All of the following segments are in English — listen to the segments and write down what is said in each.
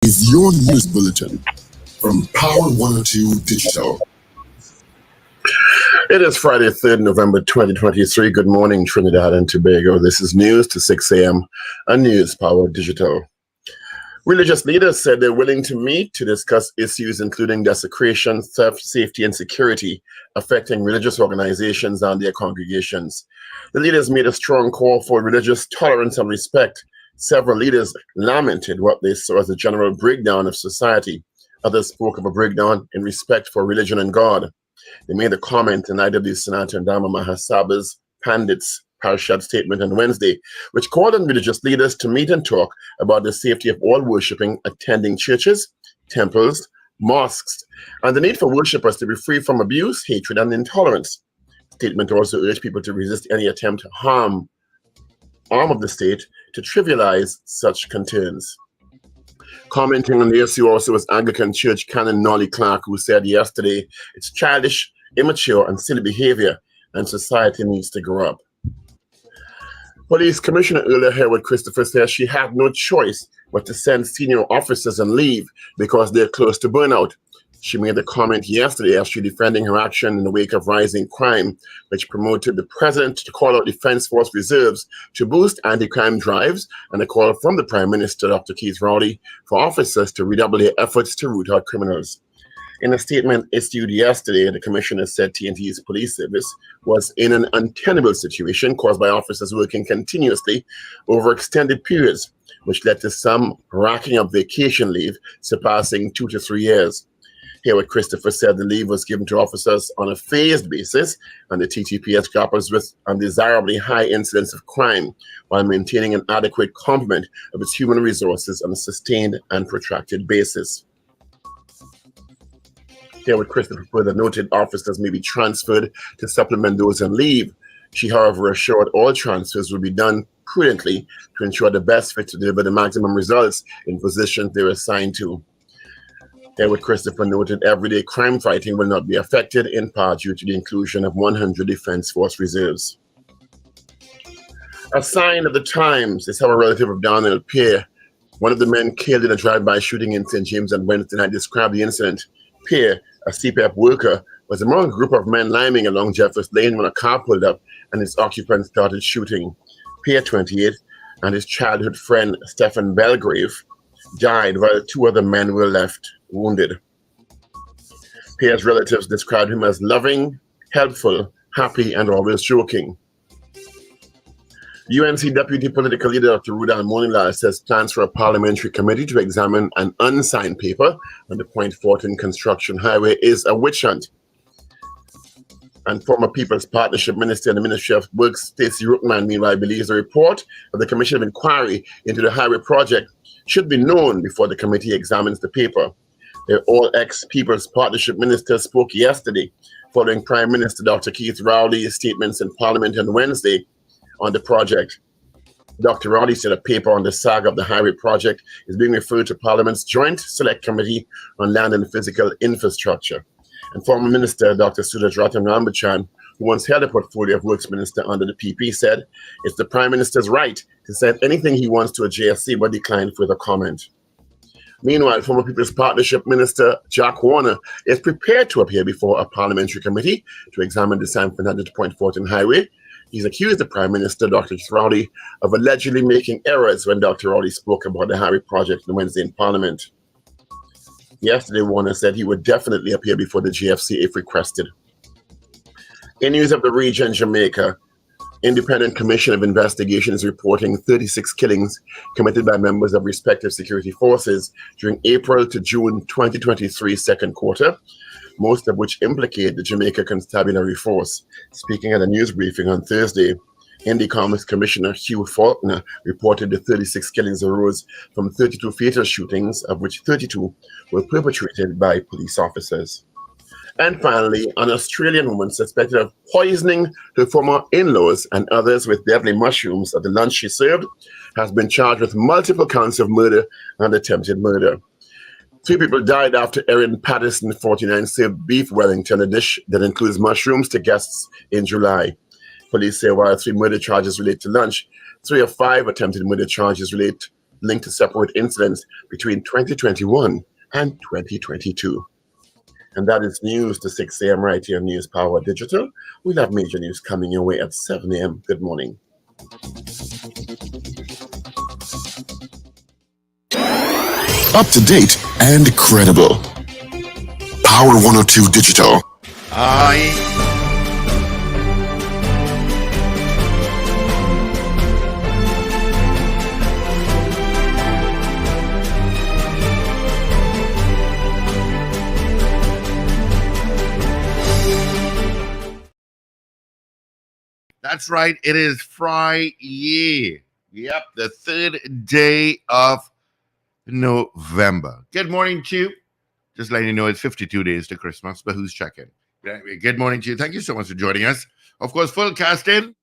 Is your news bulletin from Power 102 Digital. It is Friday, 3rd November 2023. Good morning, Trinidad and Tobago. This is news to 6 a.m. on News Power Digital. Religious leaders said they're willing to meet to discuss issues including desecration, theft, safety, and security affecting religious organizations and their congregations. The leaders made a strong call for religious tolerance and respect. Several leaders lamented what they saw as a general breakdown of society. Others spoke of a breakdown in respect for religion and God. They made a comment in IW Senator Dama Mahasaba's Pandit's Parashat statement on Wednesday, which called on religious leaders to meet and talk about the safety of all worshipping, attending churches, temples, mosques, and the need for worshippers to be free from abuse, hatred, and intolerance. The statement also urged people to resist any attempt to harm arm of the state to trivialize such concerns. Commenting on the issue also was Anglican Church Canon Nolly Clark, who said yesterday, it's childish, immature, and silly behavior, and society needs to grow up. Police Commissioner earlier Herwood Christopher says she had no choice but to send senior officers on leave because they're close to burnout. She made the comment yesterday as she defending her action in the wake of rising crime, which promoted the president to call out Defense Force reserves to boost anti-crime drives, and a call from the Prime Minister, Dr. Keith Rowley, for officers to redouble their efforts to root out criminals. In a statement issued yesterday, the commissioner said TNT's police service was in an untenable situation caused by officers working continuously over extended periods, which led to some racking up vacation leave surpassing 2 to 3 years. Herwood Christopher said the leave was given to officers on a phased basis, and the TTPS grapples with undesirably high incidence of crime while maintaining an adequate complement of its human resources on a sustained and protracted basis. Herwood Christopher further noted officers may be transferred to supplement those on leave. She, however, assured all transfers will be done prudently to ensure the best fit to deliver the maximum results in positions they were assigned to. Herwood Christopher noted everyday crime fighting will not be affected, in part due to the inclusion of 100 Defense Force reserves. A sign of the times is how a relative of Donald Pierre, one of the men killed in a drive-by shooting in St. James on Wednesday night, described the incident. Pierre, a CPF worker, was among a group of men liming along Jeffers Lane when a car pulled up and its occupants started shooting. Pierre, 28, and his childhood friend, Stephen Belgrave, died while 2 other men were left wounded. Pierre's relatives described him as loving, helpful, happy, and always joking. UNC Deputy Political Leader Dr. Rudal Monilal says plans for a parliamentary committee to examine an unsigned paper on the Point Fortin construction highway is a witch hunt. And former People's Partnership Minister in the Ministry of Works, Stacey Rookman, meanwhile, believes the report of the Commission of Inquiry into the highway project should be known before the committee examines the paper. The all ex-People's Partnership Minister spoke yesterday following Prime Minister Dr. Keith Rowley's statements in Parliament on Wednesday on the project. Dr. Rowley said a paper on the saga of the highway project is being referred to Parliament's Joint Select Committee on Land and Physical Infrastructure. And former Minister Dr. Suraj Ratnambachan, who once held a portfolio of Works Minister under the PP, said it's the Prime Minister's right to send anything he wants to a JSC, but declined further comment. Meanwhile, former People's Partnership Minister Jack Warner is prepared to appear before a parliamentary committee to examine the San Fernando to Point Fortin highway. He's accused the Prime Minister, Dr. Rowley, of allegedly making errors when Dr. Rowley spoke about the highway project on Wednesday in Parliament. Yesterday, Warner said he would definitely appear before the GFC if requested. In news of the region, Jamaica, Independent Commission of Investigation is reporting 36 killings committed by members of respective security forces during April to June 2023 second quarter, most of which implicate the Jamaica Constabulary Force. Speaking at a news briefing on Thursday, Indicom's Commissioner Hugh Faulkner reported the 36 killings arose from 32 fatal shootings, of which 32 were perpetrated by police officers. And finally, an Australian woman suspected of poisoning her former in-laws and others with deadly mushrooms at the lunch she served has been charged with multiple counts of murder and attempted murder. 3 people died after Erin Patterson, 49, served beef Wellington, a dish that includes mushrooms, to guests in July. Police say while 3 murder charges relate to lunch, 3 of 5 attempted murder charges relate linked to separate incidents between 2021 and 2022. And that is news to 6 a.m. right here on News Power Digital. We'll have major news coming your way at 7 a.m. Good morning. Up to date and credible. Power 102 Digital. That's right. It is Friday. Yep, the third day of November. Good morning to you. Just letting you know it's 52 days to Christmas, but who's checking? Good morning to you. Thank you so much for joining us. Of course, full cast in.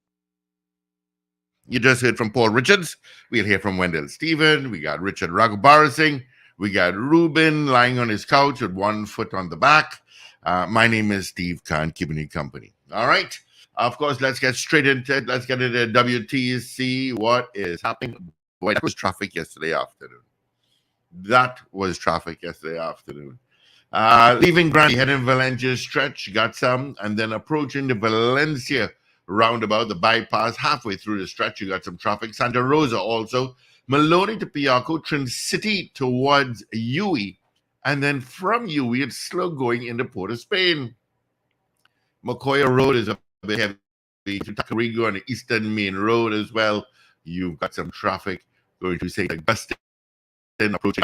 You just heard from Paul Richards. We'll hear from Wendell Stephen. We got Richard Raghubarasingh. We got Ruben lying on his couch with one foot on the back. My name is Steve Khan, keeping you company. All right. Of course, let's get straight into it. Let's get into WTC. What is happening? Boy, that was traffic yesterday afternoon. Leaving Granby, heading Valencia stretch, got some, and then approaching the Valencia roundabout, the bypass, halfway through the stretch, you got some traffic. Santa Rosa also, Maloney to Piarco, Trin City towards Uwe, and then from Uwe, it's slow going into Port of Spain. Macoya Road is a bit heavy to Takarigo on the Eastern Main Road as well. You've got some traffic going to say like Buston, approaching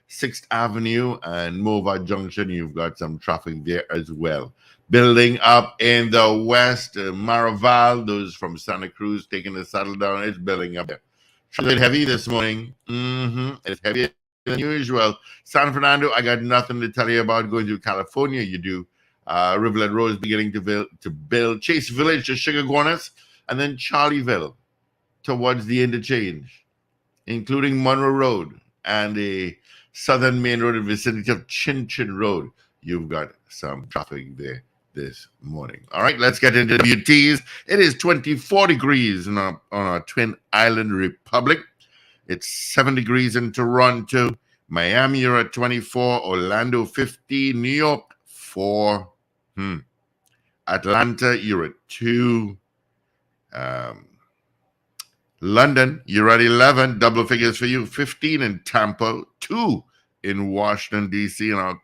6th Avenue and Mova Junction. You've got some traffic there as well. Building up in the west, Maraval, those from Santa Cruz taking the saddle down. It's building up there. It's heavy this morning. It's heavier than usual. San Fernando, I got nothing to tell you about. Going to California, you do. Rivulet Road is beginning to build. Chase Village to Sugar Guanas, and then Charlieville towards the interchange, including Monroe Road and the Southern Main Road in the vicinity of Chin Chin Road. You've got some traffic there this morning. All right, let's get into WTs. It is 24 degrees on our Twin Island Republic. It's 7 degrees in Toronto. Miami, you're at 24. Orlando, 50. New York, 4. Atlanta, you're at 2. London, you're at 11. Double figures for you. 15 in Tampa. 2 in Washington, D.C. And our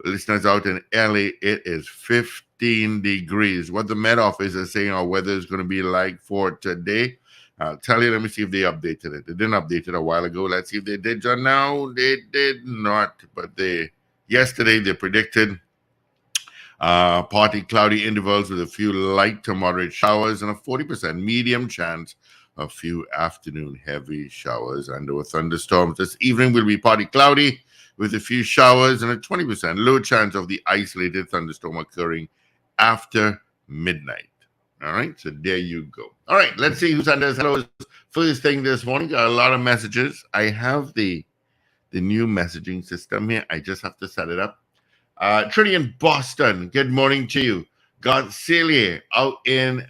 listeners out in L.A., it is 15 degrees. What the Met Office is saying our weather is going to be like for today. I'll tell you, let me see if they updated it. They didn't update it a while ago. Let's see if they did. No, they did not. But yesterday they predicted partly cloudy intervals with a few light to moderate showers and a 40% medium chance of a few afternoon heavy showers and or thunderstorms. This evening will be partly cloudy with a few showers and a 20% low chance of the isolated thunderstorm occurring after midnight. All right, so there you go. All right, let's see who sent us hellos first thing this morning. Got a lot of messages. I have the new messaging system here. I just have to set it up. Trinity in Boston, good morning to you. God Celia out in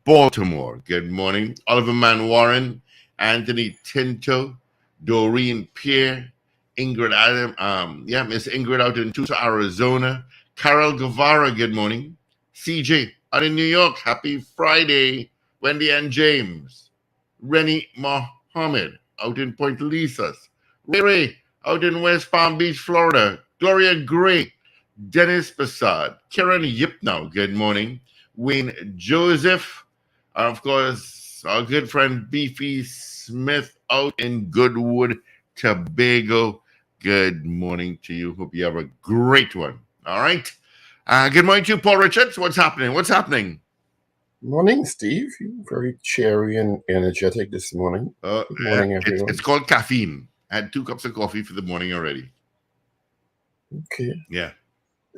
Baltimore, good morning. Oliver Man Warren, Anthony Tinto, Doreen Pierre, Ingrid Adam, Miss Ingrid out in Tucson, Arizona. Carol Guevara, good morning. CJ out in New York, happy Friday. Wendy and James. Rennie Mohammed out in Point Lisas. Ray out in West Palm Beach, Florida. Gloria Gray. Dennis Passad. Karen Yipnow, good morning. Wayne Joseph. Of course, our good friend Beefy Smith out in Goodwood, Tobago. Good morning to you. Hope you have a great one. All right. Good morning to you, Paul Richards. What's happening? Morning, Steve. You're very cheery and energetic this morning. Good morning, everyone. It's called caffeine. I had 2 cups of coffee for the morning already. Okay. Yeah.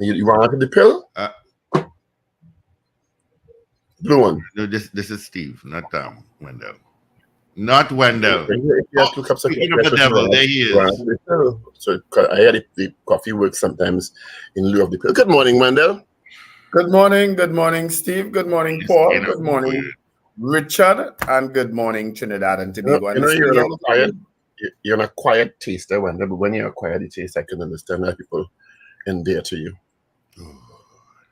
You want the pill? Blue one. No, this is Steve, not Wendell. Not Wendell. You have 2 cups of coffee. The devil, there he is. So I had the coffee works sometimes in lieu of the pill. Good morning, Wendell. Good morning, Steve. Good morning, Paul. Good morning, Richard. And good morning, Trinidad and Tobago. you're an acquired taster, Wanda, but when you acquire the taste, I can understand how people endear to you.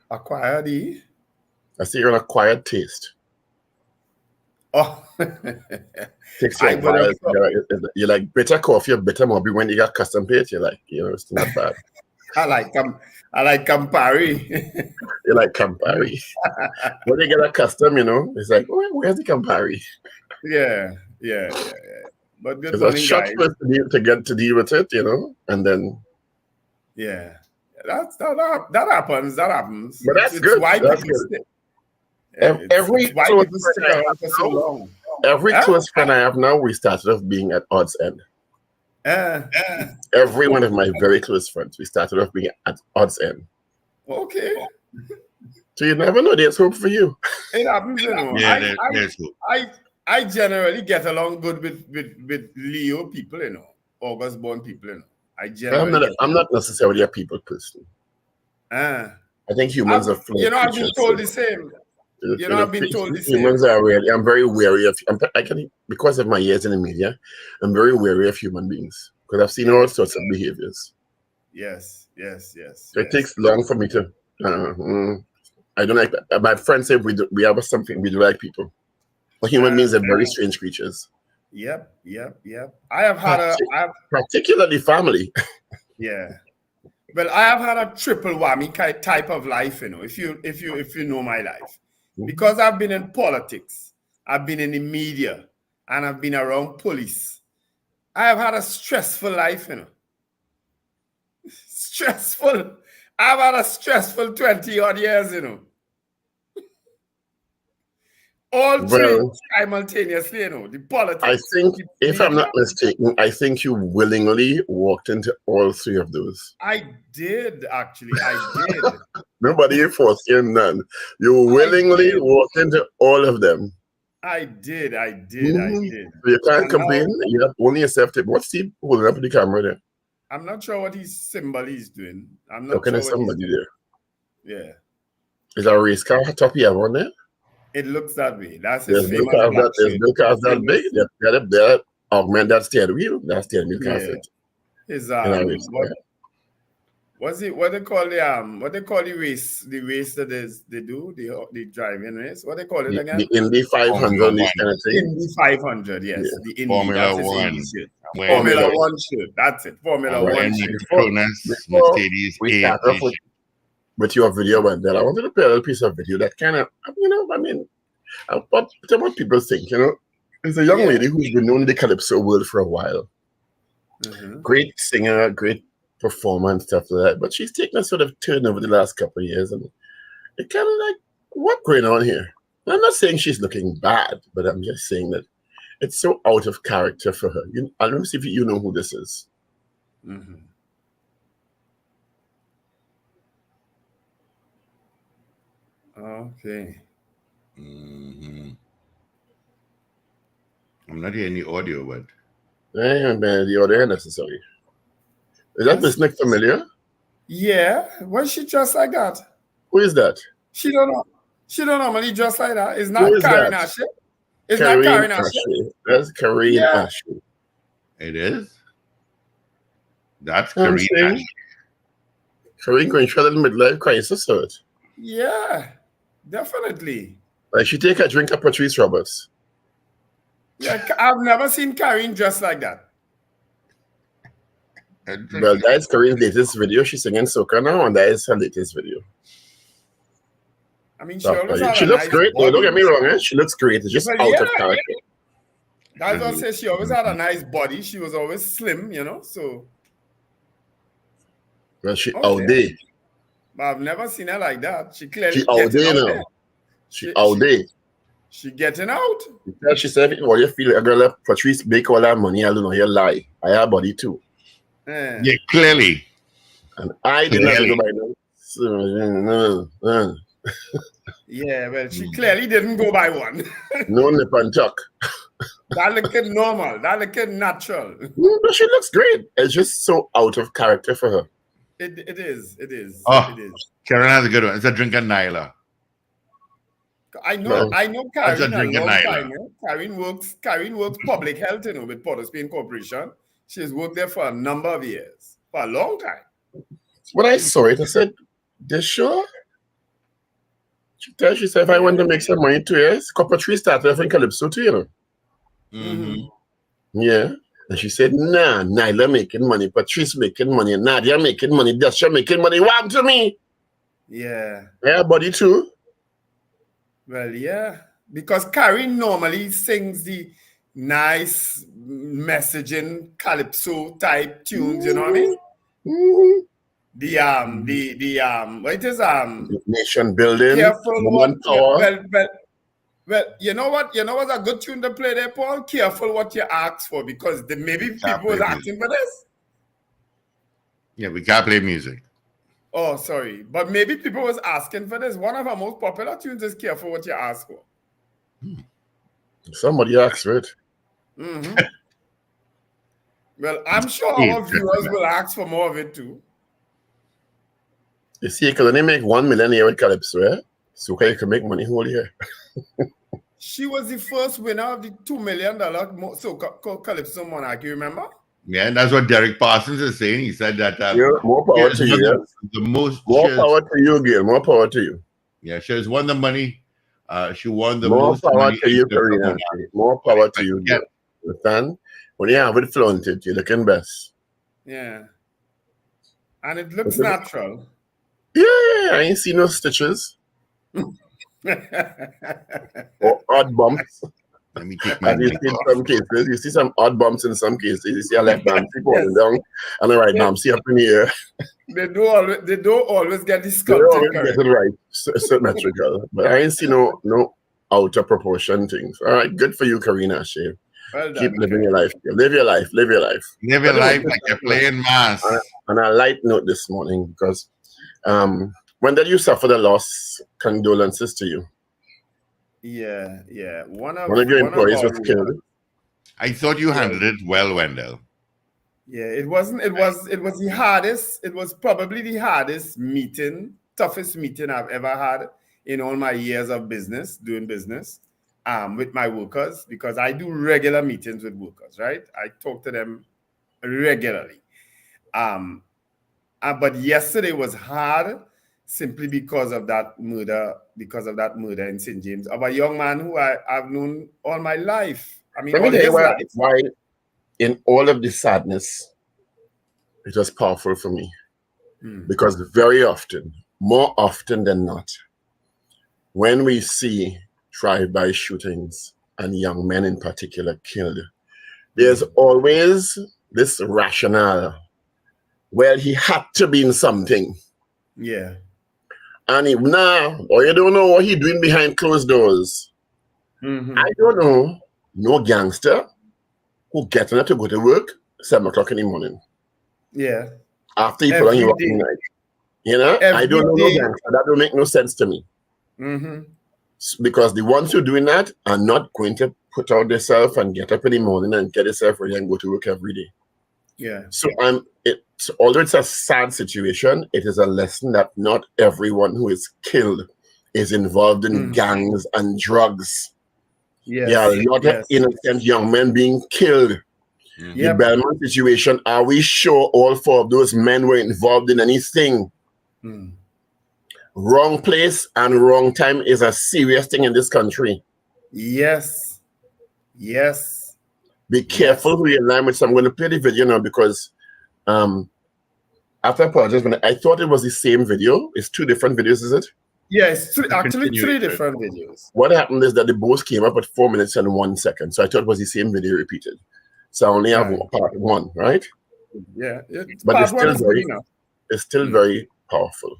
Acquire the. I say you're an acquired taste. Oh, Takes you a while. You like bitter coffee or bitter more, but when you got custom paste, you're like, it's not bad. I like Campari. You like Campari. When you get a custom, it's like, where's the Campari? Yeah. But good There's morning, a shot guys. first to get to deal with it, and then. Yeah, that happens. That happens. But that's good. Why That's people good. it's why people stick around for so long. Every close friend I have now, we started off being at odds end. Every one of my very close friends, we started off being at odds end. Okay. So you never know. There's hope for you. It happens, Yeah, there's hope. I generally get along good with Leo people, August born people, I'm not necessarily a people person. I think humans are flawed. I've been told the same. I've been told the same. Humans are really. I'm very wary of. Because of my years in the media, I'm very wary of human beings because I've seen all sorts of behaviors. Yes. So it takes long for me to. I don't like that. My friends say we have something. We do like people, but human beings are very strange creatures. Yep. I have had particularly family. Yeah. Well, I have had a triple whammy type of life, if you know my life. Because I've been in politics, I've been in the media, and I've been around police. I have had a stressful life, Stressful. I've had a stressful 20-odd years, All three simultaneously, the politics. I think, if I'm not mistaken, I think you willingly walked into all three of those. I did, actually. I did. Nobody forced you none. You willingly walked into all of them. I did. So you can't complain. You have only accepted. What's he holding up the camera there? I'm not sure what his symbol is doing. I'm not looking sure at somebody there. Yeah. Is that a race car top you have on there? It looks that way. That's his There's no cars that big. They augment that steering wheel. That steering wheel can't fit. His what they call the race that they do the driving race? What they call it again? The Indy 500. Indy 500, yes. Yeah. The Indy, Formula One. Formula One shirt. That's it. Formula One shirt. Mercedes. We start off with your video, Wendell. I wanted to play a little piece of video that kind of, what people think, There's a young lady who's been known in the Calypso world for a while. Mm-hmm. Great singer, great performer and stuff like that. But she's taken a sort of turn over the last couple of years. And it kind of like, what's going on here? I'm not saying she's looking bad, but I'm just saying that it's so out of character for her. I don't know if you know who this is. Mm-hmm. Okay. Mm-hmm. I'm not hearing the audio, but The audio is necessary. Is that person familiar? Yeah. Why she dressed like that? Who is that? She don't know. She don't normally dress like that. It's not Karen Ashley. It's not Karen Ashley. That's Karen Ashley. It is? That's Karen Ashley. Karen going through a little midlife crisis, hurt. Yeah, definitely. Like she take a drink of Patrice Roberts. Yeah, I've never seen Karen dressed like that. Well, that is Karen's latest video. She's singing soca now, and that is her latest video. I mean, she always she looks great. Don't get me wrong, She looks great. It's just out of character. That's what I say. She always had a nice body. She was always slim, so. Well, she out there. But I've never seen her like that. She clearly out there now. She out there. She getting out. She said, "Well, you feel a girl like Patrice make all that money? I don't know. You lie. I have a body too." Yeah, clearly. And I didn't have to go by no. Yeah, well, she clearly didn't go by one. No nip and tuck. That looking normal. That looking natural. But she looks great. It's just so out of character for her. It is. Oh, it is. Karen has a good one. It's a drink of Nyla. I know How's your Karen a drinking long night, time. Karen works public health, with Port of Spain Corporation. She's worked there for a number of years, for a long time. When I saw it, I said, "This sure?" She said, "If I want to make some money 2 years, Copper Tree started off in Calypso too, Yeah. And she said, "Nah, Nyla making money, Patrice making money, Nadia making money, Dasha making money. What to me?" Yeah. Yeah, buddy too. Well, yeah. Because Karen normally sings the nice messaging calypso type tunes, you know what I mean? Mhm. What it is Nation building, careful what woman power. well, you know what's a good tune to play there, Paul? Careful what you ask for, because maybe people was asking for this. Yeah, we can't play music. Oh, sorry. But maybe people was asking for this. One of our most popular tunes is Careful What You Ask For. Somebody asked for it. Well, I'm sure our viewers will ask for more of it too. You see, you can only make 1 million a year with Calypso, yeah? So you can make money whole year. She was the first winner of the $2 million Calypso Monarch, you remember? Yeah, and that's what Derek Parsons is saying. He said that More power to you, yeah? the most more power to you, Gail. More power to you. Yeah, she has won the money. She won the more most power money. To you, Karina. More power to you, Gail. Understand? When you have it flaunted, you're looking best. Yeah. And it looks natural. Yeah, I ain't seen no stitches. Or odd bumps. Let me take my you see in some cases, you see some odd bumps in some cases. You see a left bump falling down and a right bump see up in the air. They don't always get the sculpted. They always get it right, symmetrical. But I ain't see no outer proportion things. All right, good for you, Karina Shea. Well done, keep living your life. Live your life. Live your life. Live your life like you're playing mass. On a light note this morning, because when did you suffer the loss? Condolences to you. Yeah. One of your employees was killed. I thought you handled it well, Wendell. Yeah, it wasn't. It was the hardest. It was probably the hardest meeting, toughest meeting I've ever had in all my years of doing business, with my workers, because I do regular meetings with workers, right? I talk to them regularly. But yesterday was hard simply because of that murder in St. James of a young man who I've known all my life. I mean, let me tell you why in all of this sadness, it was powerful for me. Because very often, more often than not, when we see drive-by shootings and young men in particular killed, there's always this rationale. Well, he had to be in something. Yeah. And or you don't know what he's doing behind closed doors. I don't know no gangster who gets up to go to work 7 o'clock in the morning. Yeah. After he put on your working night. I don't know no gangster. That don't make no sense to me. Because the ones who are doing that are not going to put out themselves and get up in the morning and get themselves ready and go to work every day. Yeah. So although it's a sad situation, it is a lesson that not everyone who is killed is involved in gangs and drugs. Yes. There are a lot of innocent young men being killed. The Belmont situation, are we sure all 4 of those men were involved in anything? Wrong place and wrong time is a serious thing in this country. Yes. Be careful who you line with. So I'm going to play the video now because after I apologize, I thought it was the same video. It's 2 different videos, is it? Yeah, it's actually 3 different videos. What happened is that they both came up at 4 minutes and 1 second. So I thought it was the same video repeated. So I only have part 1, right? Yeah. But it's still very powerful.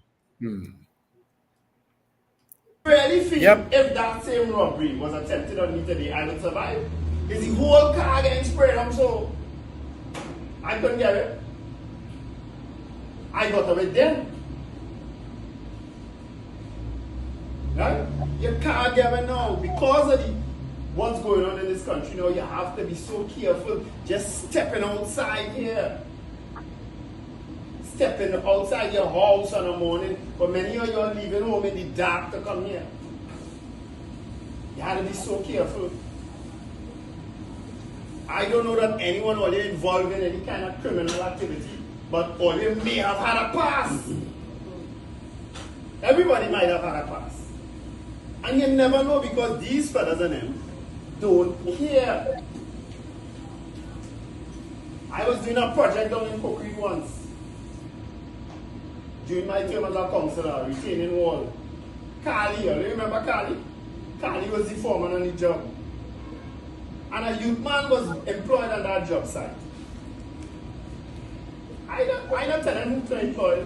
Really feel if that same robbery was attempted on me today, I would survive. Is the whole car getting sprayed on, so I couldn't get it. I got away then. Right? You can't get it now because of what's going on in this country now. You have to be so careful just stepping outside here. Stepping outside your house in the morning, but many of you are leaving home in the dark to come here. You had to be so careful. I don't know that anyone or they involved in any kind of criminal activity, but or they may have had a pass. Everybody might have had a pass. And you never know because these fellas and them don't care. I was doing a project down in Cook Creek once. During my term as a councillor, retaining wall. Carly, you remember Carly? Carly was the foreman on the job. And a youth man was employed on that job site. I don't tell him who to employ,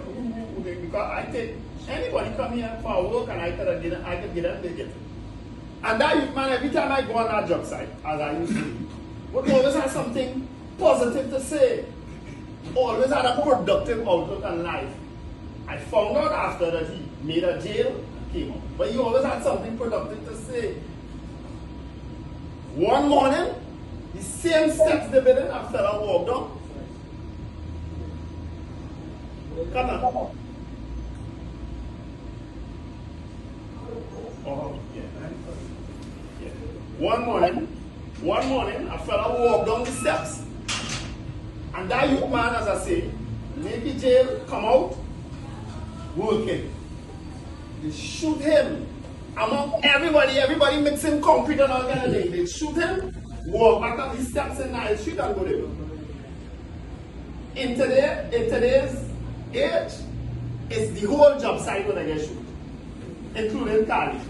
because I take anybody come here for work and I could get them, they get it. And that youth man, every time I go on that job site, as I used to, would always have something positive to say. Always had a productive outlook on life. I found out after that he made a jail and came out. But he always had something productive to say. One morning, the same steps they did, a fella walked down. Come on. Oh, yeah. One morning, a fella walked down the steps. And that youth man, as I say, make the jail, come out, working. They shoot him. Among everybody mixing concrete and all kind of things. They shoot him, walk back up the steps in Nile Street and go there. In today's age, it's the whole job site when I get shot, including Cali.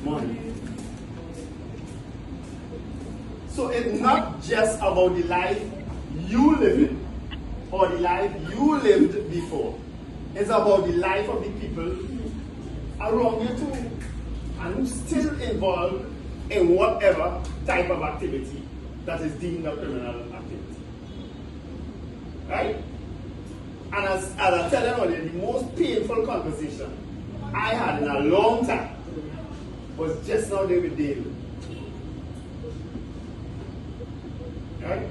Money. So it's not just about the life you live in or the life you lived before. It's about the life of the people around you too, and who's still involved in whatever type of activity that is deemed a criminal activity. Right? And as I tell you earlier, the most painful conversation I had in a long time was just now there with David. Right?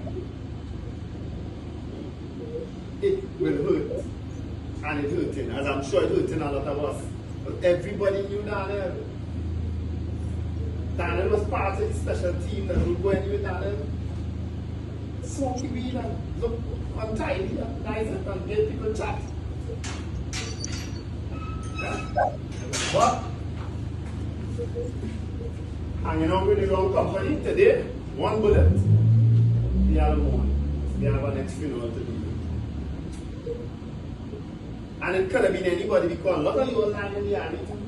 It will hurt. And it hurting, as I'm sure it hurting a lot of us. But everybody knew Daniel. Daniel was part of the special team that would go in with Daniel. Smoky weed and look untidy and nice and get people chat. Yeah. But hanging out with the wrong company today, one bullet, the other one. They have an next funeral to do. And it could have been anybody because look at you lying in the army too.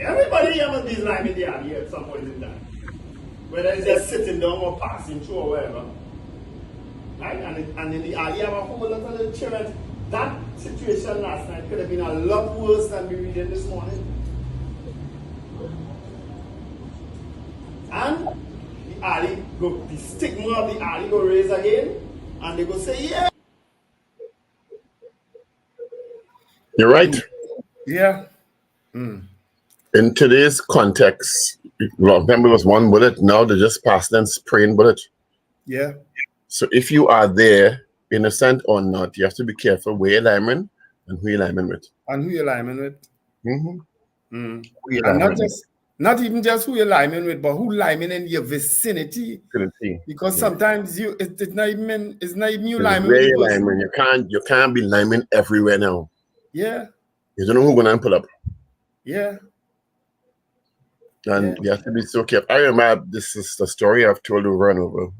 Everybody here must be lying in the army at some point in time. Whether it's just sitting down or passing through or whatever. Right? And in the army, you have a whole lot of little children. That situation last night could have been a lot worse than we reading this morning. And the alley go, the stigma of the alley go raise again, and they go say, yeah. You're right. Yeah. In today's context, remember it was one bullet, now they just passed and spraying bullet. Yeah. So if you are there, innocent or not, you have to be careful where you're lineman and who you're lineman with. And who you're lineman with. And not even just who you're lineman with, but who lineman in your vicinity. Because sometimes it's not even you lineman with. Lineman. You can't be lineman everywhere now. Yeah. You don't know who's gonna pull up. Yeah. And you have to be so careful. I remember this is the story I've told over and over.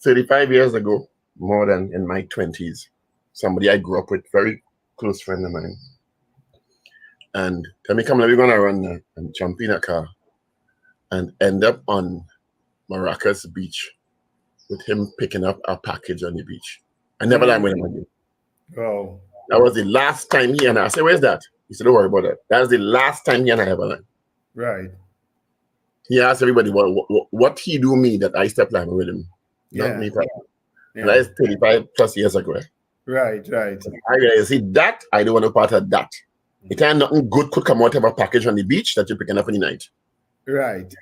35 years ago, more than in my 20s, somebody I grew up with, very close friend of mine. And tell me, come on, we're gonna run now and jump in a car and end up on Maracas Beach with him picking up a package on the beach. I never lied with him again. Oh. That was the last time he and I said, where's that? He said, don't worry about that. That was the last time he and I ever lied. Right. He asked everybody what he do me that I stepped line with him. Not me, probably. Yeah. And that is 35 plus years ago. Right. I realize, see, that I don't want to part of that. It can't nothing good could come out of a package on the beach that you're picking up in the night. Right.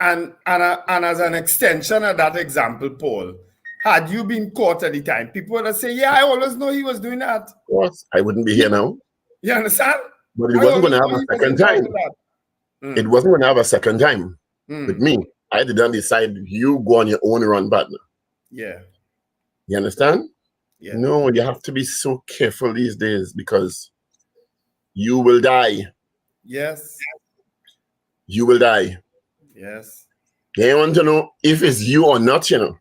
And as an extension of that example, Paul, had you been caught at the time, people would have said, yeah, I always know he was doing that. Of course. I wouldn't be here now. You understand? But it wasn't going to have a second time. It wasn't going to have a second time with me. I didn't decide you go on your own run, partner. Yeah. You understand? Yeah. No, you have to be so careful these days because you will die. Yes. You will die. Yes. They want to know if it's you or not, you know.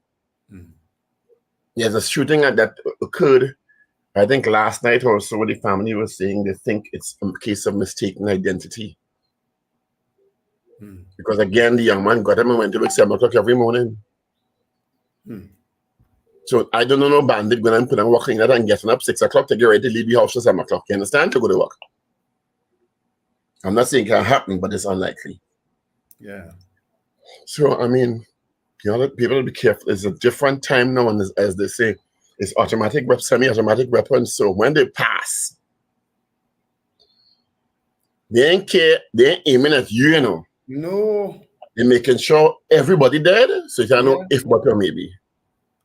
There's a shooting that occurred, I think last night or so. The family was saying they think it's a case of mistaken identity. Because again, the young man got him and went to work 7 o'clock every morning. So I don't know no bandit going and put them working that and getting up 6 o'clock to get ready to leave the house at 7 o'clock. You understand? To go to work. I'm not saying it can happen, but it's unlikely. Yeah. So I mean, you know, people will be careful. It's a different time now, and as they say, it's automatic, semi-automatic weapons. So when they pass, they ain't care. They ain't aiming at you, you know. No. They're making sure everybody dead, so you can know if but or maybe.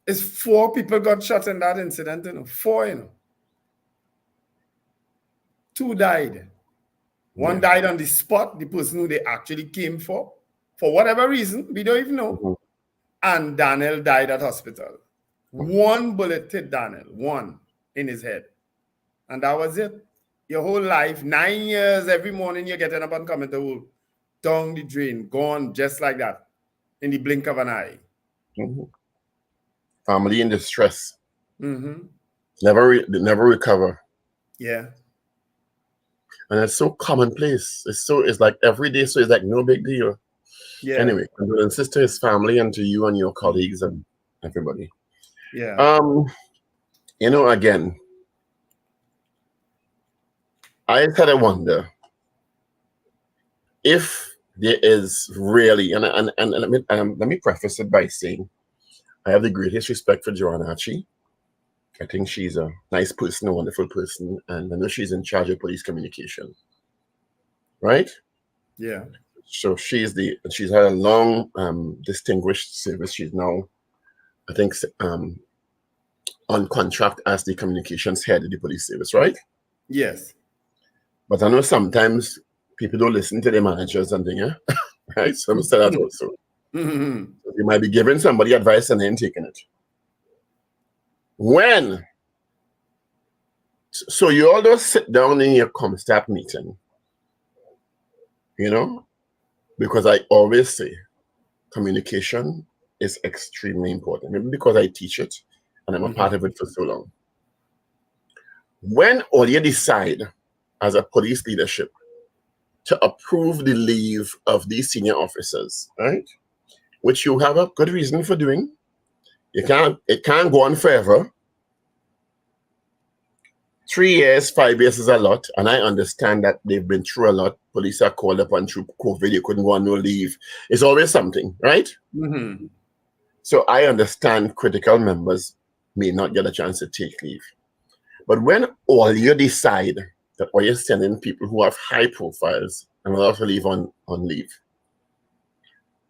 It's 4 people got shot in that incident, you know. 4, you know. 2 died. One died on the spot, the person who they actually came for whatever reason, we don't even know. And Daniel died at hospital. 1 bullet hit Daniel, 1 in his head. And that was it. Your whole life, 9 years, every morning you're getting up and coming to work. Down the drain, gone just like that, in the blink of an eye. Family in distress. Never recover. Yeah. And it's so commonplace. It's like every day, so it's like no big deal. Yeah. Anyway, condolences to his family and to you and your colleagues and everybody. Yeah. You know, again, I kind of wonder if there is really, and let me preface it by saying, I have the greatest respect for Joanna Archie. I think she's a nice person, a wonderful person, and I know she's in charge of police communication. Right? Yeah. So she's had a long, distinguished service. She's now, I think, on contract as the communications head of the police service, right? Yes. But I know sometimes people don't listen to their managers and things, yeah? Right? So I'm saying that also. So you might be giving somebody advice and then taking it. So you all just sit down in your ComStat meeting, you know, because I always say communication is extremely important. Maybe because I teach it and I'm a part of it for so long. When all you decide as a police leadership to approve the leave of these senior officers, right, which you have a good reason for doing, it can't go on forever. 3 years, 5 years is a lot, and I understand that they've been through a lot. Police are called upon through COVID. You couldn't go on no leave. It's always something, right? So I understand critical members may not get a chance to take leave. But when all you decide that all you're sending people who have high profiles and allowed to leave on leave,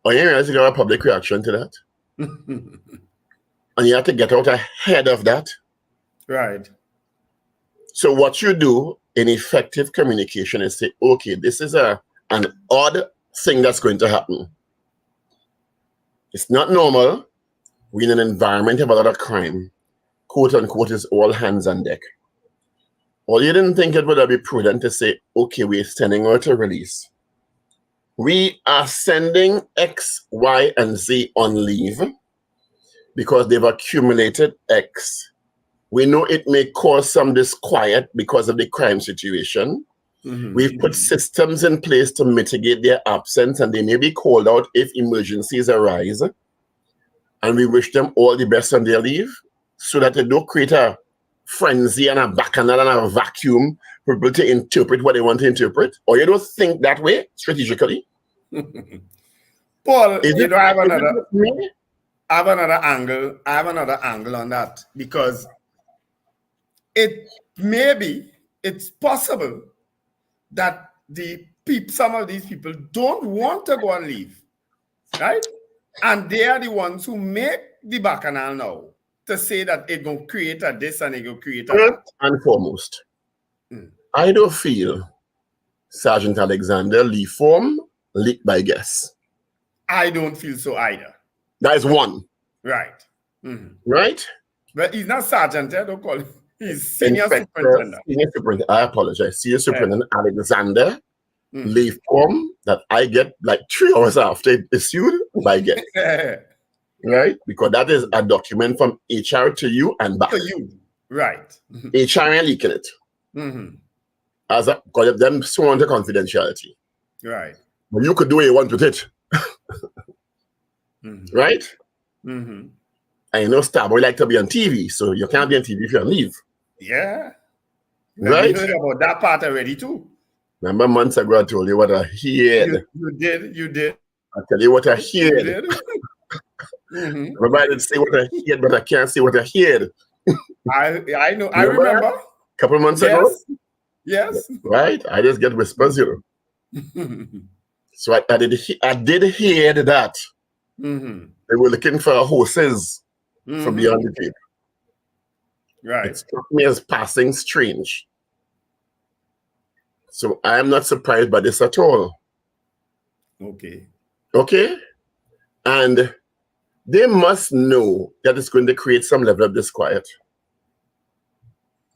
or you realize you got a public reaction to that? And you have to get out ahead of that. Right. So what you do in effective communication is say, okay, this is an odd thing that's going to happen. It's not normal. We're in an environment of a lot of crime. Quote unquote is all hands on deck. Well, you didn't think it would be prudent to say, okay, we're sending out a release. We are sending X, Y, and Z on leave because they've accumulated X. We know it may cause some disquiet because of the crime situation. We've put systems in place to mitigate their absence, and they may be called out if emergencies arise. And we wish them all the best on their leave so that they don't create a frenzy and a bacchanal and a vacuum for people to interpret what they want to interpret. Or you don't think that way strategically? Paul, you know, I have another angle. I have another angle on that because it's possible that some of these people don't want to go on leave, right? And they are the ones who make the bacchanal now to say that it's going to create a this and it's going to create a that. First and foremost, I don't feel Sergeant Alexander leave form leaked by guests. I don't feel so either. That is one. Right. Mm-hmm. Right? But he's not sergeant, don't call him. He's senior Inspector, superintendent. Senior superintendent. I apologize. Senior superintendent Alexander leave form that I get like 3 hours after it issued by guests. Right? Because that is a document from HR to you and back. To you. Right. HR ain't leaking it. As a, because of them sworn to confidentiality. Right. But you could do what you want with it. Right? And you know, Starboy like to be on TV, so you can't be on TV if you're on leave. Yeah. Right? We heard about that part already too. Remember months ago I told you what I heard. You did. I tell you what I heard. You did. Remember I didn't say what I heard, but I can't say what I heard. I know. I remember. A couple of months ago? Yes. Right? I just get whispers, you know. So I did hear that. They were looking for horses from beyond the Cape. Right. It struck me as passing strange. So I am not surprised by this at all. Okay. Okay? And they must know that it's going to create some level of disquiet.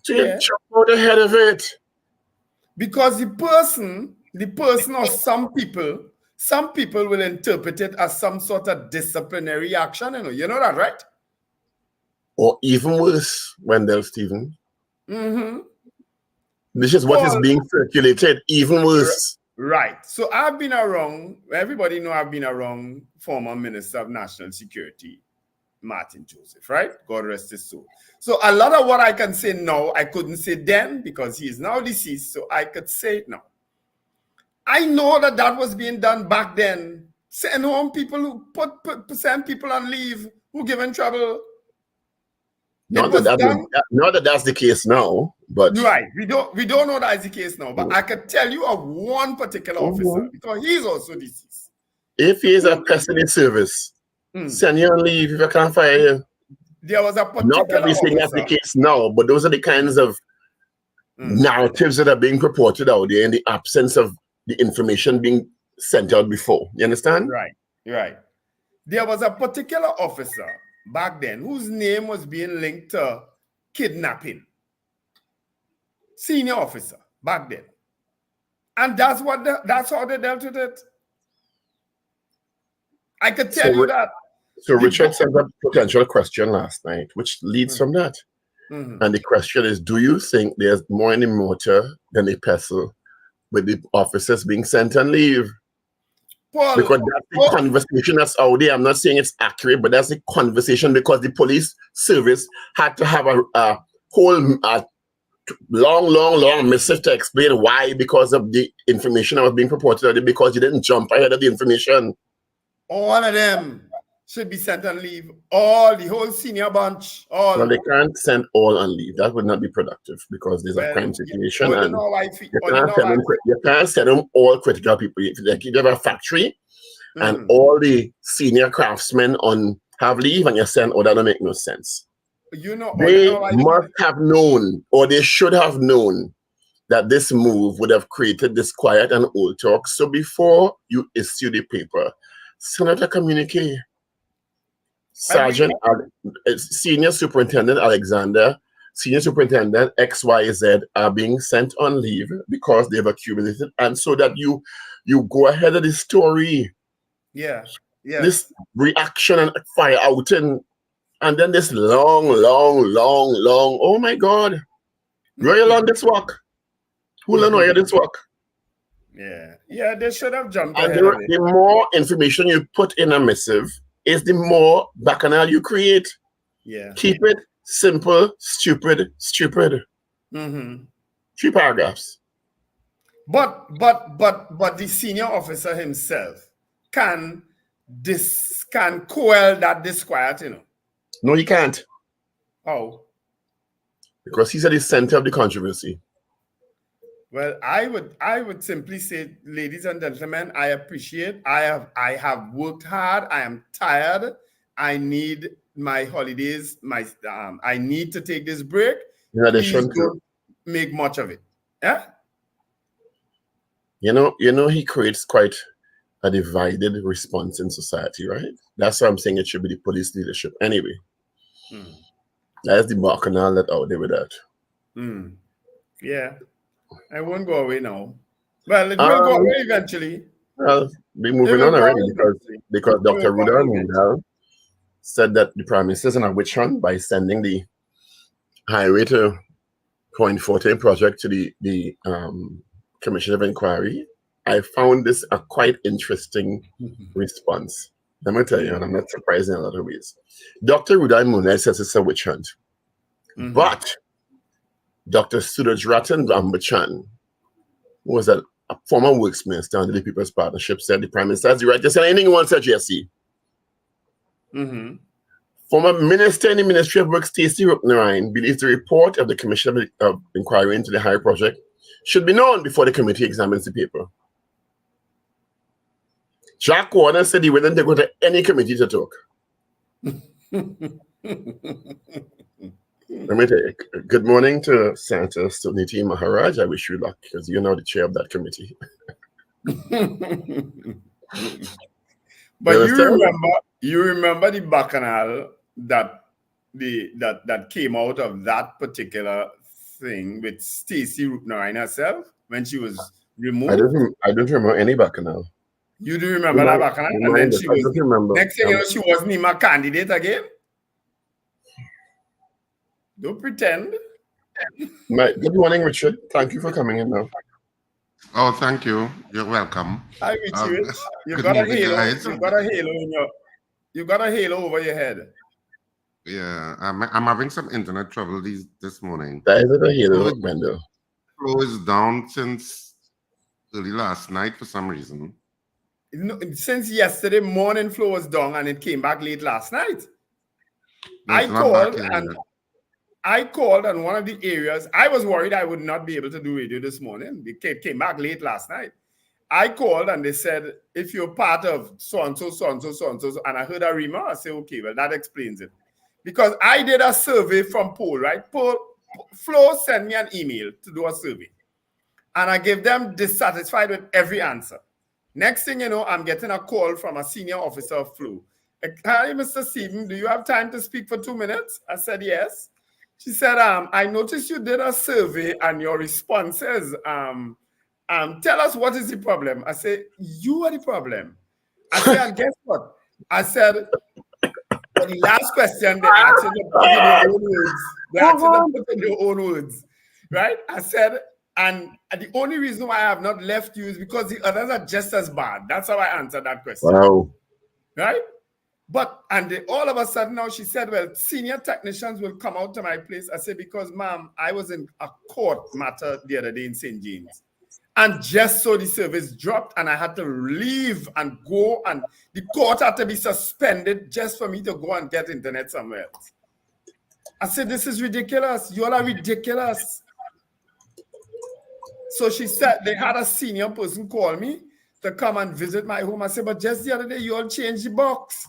So you jump out ahead of it. Because the person or some people will interpret it as some sort of disciplinary action. You know that, right? Or even worse, Wendell Stephen. This is what is being circulated, even worse. Right. So I've been around, everybody know I've been around former Minister of National Security, Martin Joseph, right? God rest his soul. So a lot of what I can say now, I couldn't say then because he is now deceased, so I could say it now. I know that was being done back then. Send home people who send people on leave who give in trouble. Not that that's the case now, but right. We don't know that's the case now. But I could tell you of one particular officer because he's also deceased. If he is a person in service, send you on leave if you can't fire you. There was a particular Not that we're saying that's the case now, but those are the kinds of narratives that are being purported out there in the absence of the information being sent out before. You understand? Right. There was a particular officer back then whose name was being linked to kidnapping. Senior officer back then. And that's how they dealt with it. I could tell you that. So Richard sent a potential question last night, which leads from that. And the question is, do you think there's more in the motor than the pestle with the officers being sent on leave? Because that's the conversation that's out there. I'm not saying it's accurate, but that's the conversation because the police service had to have a whole long missive to explain why, because of the information that was being purported, because you didn't jump ahead of the information. All of them should be sent on leave. The whole senior bunch. All. Well, they can't send all on leave. That would not be productive because there's a crime situation. And you can't send them all critical people. If you have a factory and all the senior craftsmen have leave and you send all that, don't make no sense. They must have known, or they should have known, that this move would have created disquiet and old talk. So before you issue the paper, send out a communique. Senior Superintendent Alexander, Senior Superintendent XYZ are being sent on leave because they've accumulated, and so that you go ahead of the story. This reaction and fire outing, and then this long. Oh my God, where you learn this work? Who learn where this work? Yeah, they should have jumped and ahead of it. The more information you put in a missive is the more bacchanal you create. Keep it simple, stupid. 3 paragraphs. But the senior officer himself can quell that disquiet, No, he can't. How? Because he's at the center of the controversy. Well, I would simply say, ladies and gentlemen, I appreciate. I have worked hard. I am tired. I need my holidays. I need to take this break. In addition, please don't make much of it. Yeah. he creates quite a divided response in society, right? That's why I'm saying it should be the police leadership. Anyway, that's the bacchanal that out there with that. Yeah, I won't go away now. Well, it will go away eventually. Well, we're moving on already because Dr. Rudolph Mundell said that the Prime Minister is in a witch hunt by sending the highway to Point 14 project to the Commission of Inquiry. I found this a quite interesting response. Let me tell you, and I'm not surprised in a lot of ways. Dr. Rudolph Mundell says it's a witch hunt. But Dr. Suraj Ratnambachan, who was a former works minister under the People's Partnership, said the Prime Minister has the right to say anything he wants at GSC. Former Minister in the Ministry of Works, Stacey Rupnarine, believes the report of the Commission of Inquiry into the Highway project should be known before the committee examines the paper. Jack Warner said he willing to go to any committee to talk. Let me tell you, good morning to Senator Suniti Maharaj. I wish you luck because you're now the chair of that committee. But you remember the bacchanal that came out of that particular thing with Stacey Rupnarine herself when she was removed? I don't remember any bacchanal. You do remember that bacchanal? And then she was, next thing you know, she wasn't even a candidate again? Don't pretend. Good morning, Richard. Thank you for coming in now. Oh, thank you. You're welcome. Hi, Richard. You got a halo. You got a halo you got a halo over your head. Yeah, I'm having some internet trouble this morning. That is a halo, Mendel. Flow is down since early last night for some reason. Since yesterday morning, flow was down and it came back late last night. No, I called on one of the areas. I was worried I would not be able to do radio this morning. It came back late last night. I called and they said, if you're part of so-and-so, so-and-so, so-and-so, and I heard a remark, I said, okay, well, that explains it. Because I did a survey from Poll, right? Flo sent me an email to do a survey. And I gave them dissatisfied with every answer. Next thing you know, I'm getting a call from a senior officer of Flo. Hi, Mr. Stephen, do you have time to speak for 2 minutes? I said, yes. She said, I noticed you did a survey and your responses, tell us what is the problem. I said, you are the problem. I said, and guess what? I said, for the last question, they asked you to put in your own words. They asked you to put in your own words, right? I said, and the only reason why I have not left you is because the others are just as bad. That's how I answered that question. Wow. Right? But, and all of a sudden now she said, well, senior technicians will come out to my place. I said, because ma'am, I was in a court matter the other day in St. James. And just so the service dropped and I had to leave and go and the court had to be suspended just for me to go and get internet somewhere else. I said, this is ridiculous. You all are ridiculous. So she said, they had a senior person call me to come and visit my home. I said, but just the other day, you all changed the box.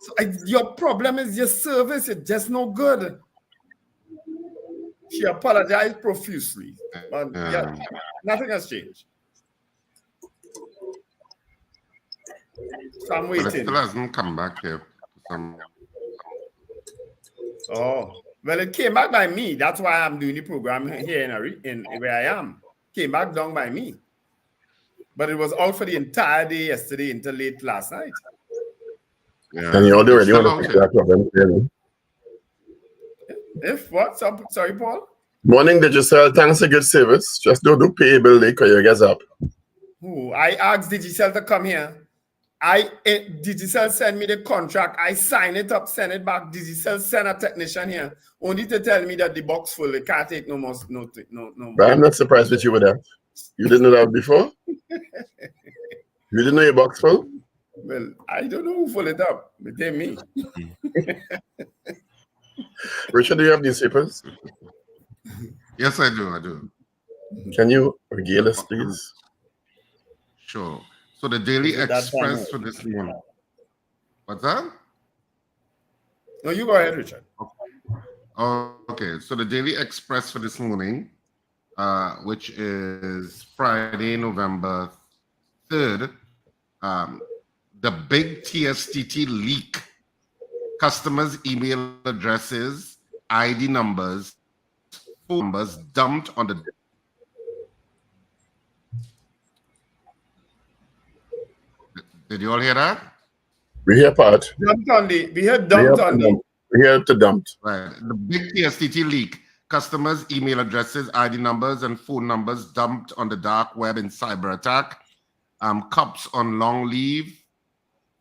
So your problem is your service. It's just no good. She apologized profusely. But yeah, nothing has changed. So I'm waiting. But it still hasn't come back here. Oh, well, it came back by me. That's why I'm doing the program here in where I am. Came back down by me. But it was out for the entire day yesterday until late last night. Yeah. And you already want to fix that problem, clearly. If what? Sorry, Paul? Morning, Digicel. Thanks for good service. Just don't pay a bill late because you get up. I asked Digicel to come here. Digicel sent me the contract. I sign it up, send it back. Digicel sent a technician here, only to tell me that the box full. They can't take no more. No. But I'm not surprised that you were there. You didn't know that before? You didn't know your box full? Well, I don't know who full it up. But they me. Richard, do you have newspapers? Yes, I do. Can you regale us, please? Sure. So the Daily Express for this morning. What's that? No, you go ahead, Richard. Okay. So the Daily Express for this morning which is Friday, November 3rd. The big TSTT leak. Customers' email addresses, ID numbers, phone numbers dumped on the. Did you all hear that? We hear part. Dumped on the. We heard dumped on the. We hear to dumped. Right. The big TSTT leak. Customers' email addresses, ID numbers, and phone numbers dumped on the dark web in cyber attack. Cops on long leave.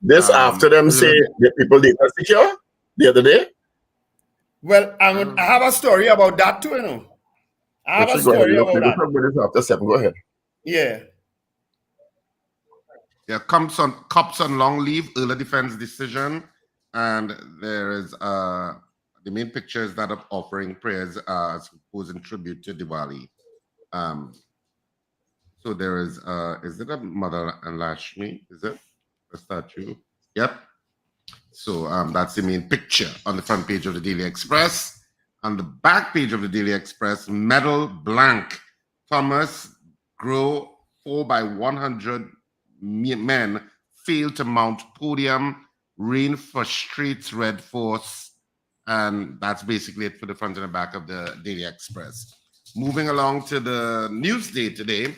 This after them say the people data secure the other day. Well, I have a story about that too, you know. I have a story about that. This after 7. Go ahead. Yeah. Yeah, cops on long leave, early defense decision, and there is the main picture is that of offering prayers supposed in tribute to Diwali. So there is it a Mother and Lakshmi? Is it a statue? Yep. So that's the main picture on the front page of the Daily Express. On the back page of the Daily Express, medal blank. Thomas Grow 4x100 men fail to mount podium. Rain frustrates Red Force. And that's basically it for the front and the back of the Daily Express. Moving along to the Newsday today.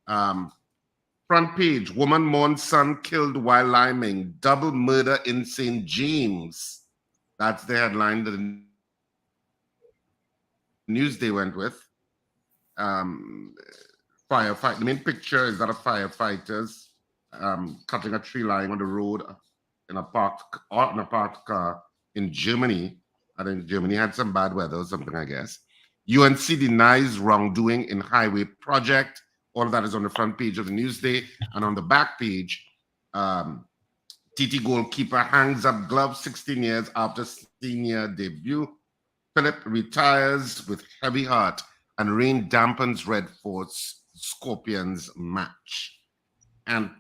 Front page, woman mourns son killed while liming. Double murder in St. James. That's the headline that the Newsday went with. Firefight. The main picture is that of firefighters cutting a tree lying on the road in a parked car in Germany. I think Germany had some bad weather or something, I guess. UNC denies wrongdoing in highway project. All of that is on the front page of the Newsday. And on the back page, TT goalkeeper hangs up gloves 16 years after senior debut. Philip retires with heavy heart, and rain dampens Red Force Scorpions match. And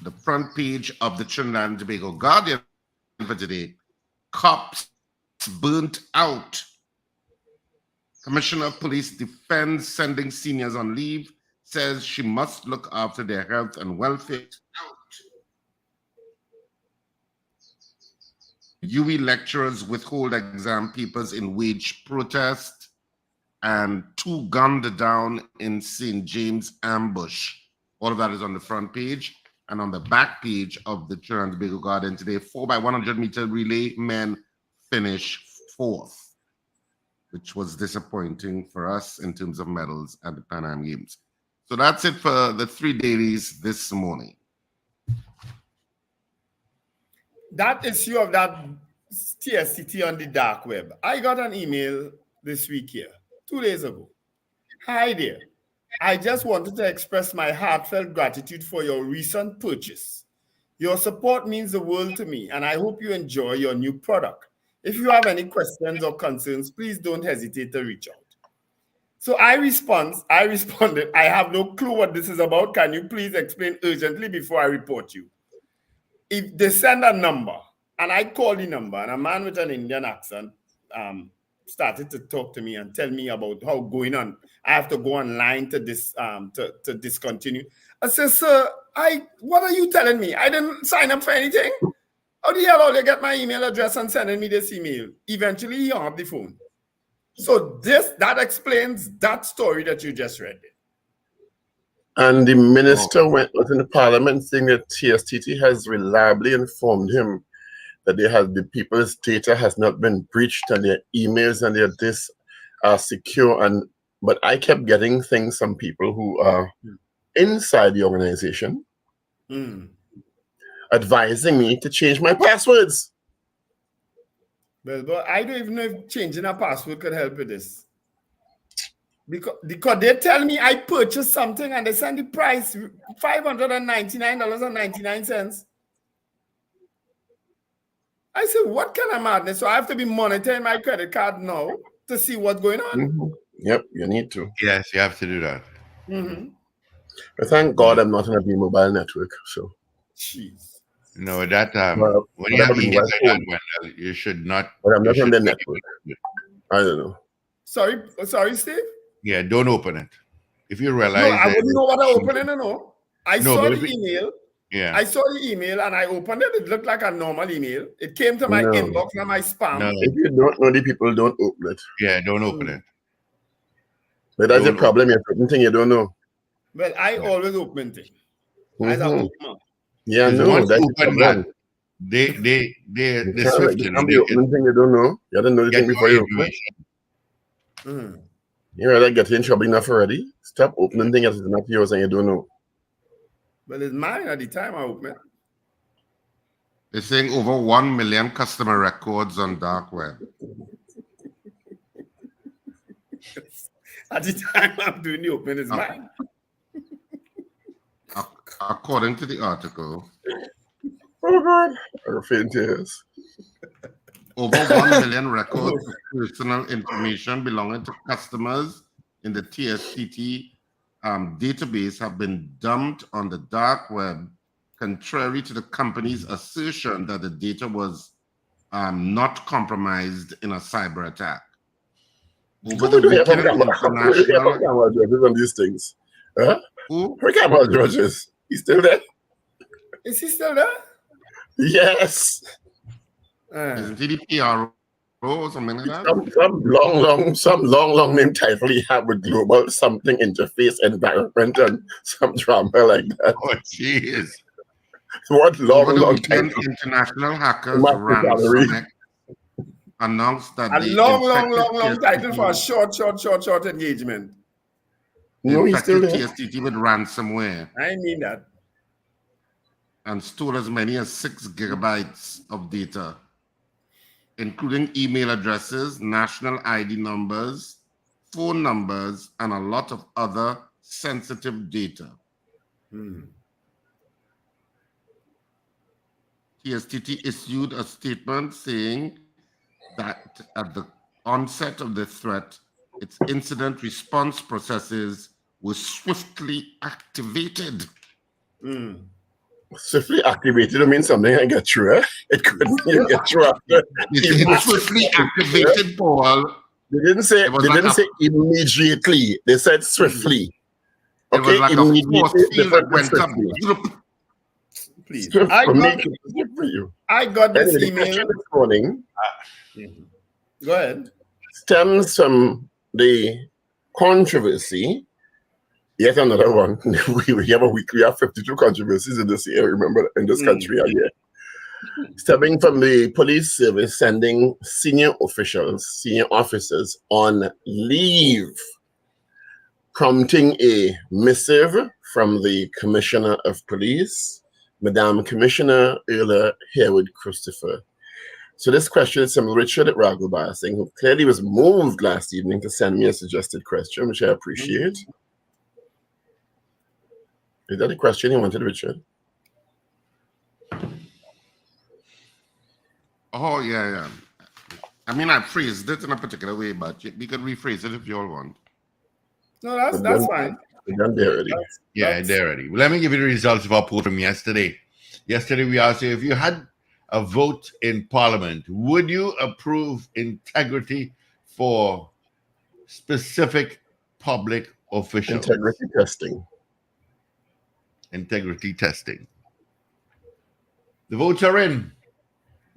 the front page of the Trinidad and Tobago Guardian for today, cops burnt out. Commissioner of Police defends sending seniors on leave, says she must look after their health and welfare. UE lecturers withhold exam papers in wage protest, and 2 gunned down in St. James ambush. All of that is on the front page. And on the back page of the Trinidad and Tobago Guardian today, 4x100 meter relay men finish 4th, which was disappointing for us in terms of medals at the Pan Am Games. So that's it for the 3 dailies this morning. That issue of that TSTT on the dark web. I got an email this week here, 2 days ago. Hi there. I just wanted to express my heartfelt gratitude for your recent purchase. Your support means the world to me, and I hope you enjoy your new product. If you have any questions or concerns, please don't hesitate to reach out. So I responded, I have no clue what this is about. Can you please explain urgently before I report you? If they send a number, and I called the number, and a man with an Indian accent started to talk to me and tell me about how going on. I have to go online to discontinue. I said, sir, what are you telling me? I didn't sign up for anything. How the hell you get my email address and sending me this email? Eventually, he hung up the phone. So that explains that story that you just read. And the minister was in the parliament saying that TSTT has reliably informed him that the people's data has not been breached and their emails and their disks are secure. But I kept getting things from people who are inside the organization advising me to change my passwords. Well, but I don't even know if changing a password could help with this. Because they tell me I purchased something and they send the price $599.99. I said, what kind of madness? So I have to be monitoring my credit card now to see what's going on. Yep, you need to. Yes, you have to do that. But thank God I'm not on a mobile network. So, jeez. No, that when you have emails like that, you should not. But I'm not on the network. I don't know. Sorry, Steve. Yeah, don't open it. If you No, realize I that wouldn't know what I opened. No, I No, saw but the email. yeah, I saw the email and I opened it. It looked like a normal email. It came to my No. inbox and my spam. no, If you don't know the people, don't open it. yeah, don't open it. But that's the Don't problem. You're certain thing you don't know. Well, I always open things. I Mhm. open. Yeah, Because no, once that's you the open problem. that, they're You can't, swift, you you know, can't be they opening thing you don't know. You don't know the get thing before your you open it. information. Mm. You rather get in trouble enough already. Stop opening things that is not yours and you don't know. Well, it's mine at the time I opened it. They're saying over 1 million customer records on dark web. At the time I'm doing the opening, it's mine. According to the article, Oh God, I faint tears. over 1 million records of personal information belonging to customers in the TSTT database have been dumped on the dark web, contrary to the company's assertion that the data was not compromised in a cyber attack. Over the Who do we have weekend, on camera judges on these things? Huh? Who? Who camera judges? He's still there? Is he still there? Yes. Isn't he the PRO or something like that? Some long name title he had with global something interface environment and some drama like that. Oh, jeez. What Over the long weekend, title? international hackers Master salary. Ransom announced that A the long title for a TSTT short engagement. No, he's still infected there. TSTT with ransomware I mean that. and stole as many as 6 gigabytes of data, including email addresses, national ID numbers, phone numbers, and a lot of other sensitive data. TSTT issued a statement saying that at the onset of the threat, its incident response processes were swiftly activated. Swiftly activated, I mean something I get through. It couldn't even get through after. It's swiftly activated, Paul. They didn't say immediately. They said swiftly. It was like a force immediately. field that went up. Please. Swift I for got, me, swift for you. I got this Anyway, the email. question this morning Go ahead. stems from the controversy. Yet another one. We have a week. We have 52 controversies in this year. Remember, in this country, yeah. Stemming from the police service sending senior officers on leave, prompting a missive from the Commissioner of Police, Madame Commissioner Erla Harewood Christopher. So this question is from Richard at Raghubar, who clearly was moved last evening to send me a suggested question, which I appreciate. Is that a question you wanted, Richard? Oh, yeah. I mean, I phrased it in a particular way, but we could rephrase it if you all want. No, that's fine. We're done there already. They're ready. Well, let me give you the results of our poll from yesterday. Yesterday, we asked you, if you had a vote in Parliament, would you approve integrity for specific public officials? Integrity testing. Integrity testing. The votes are in.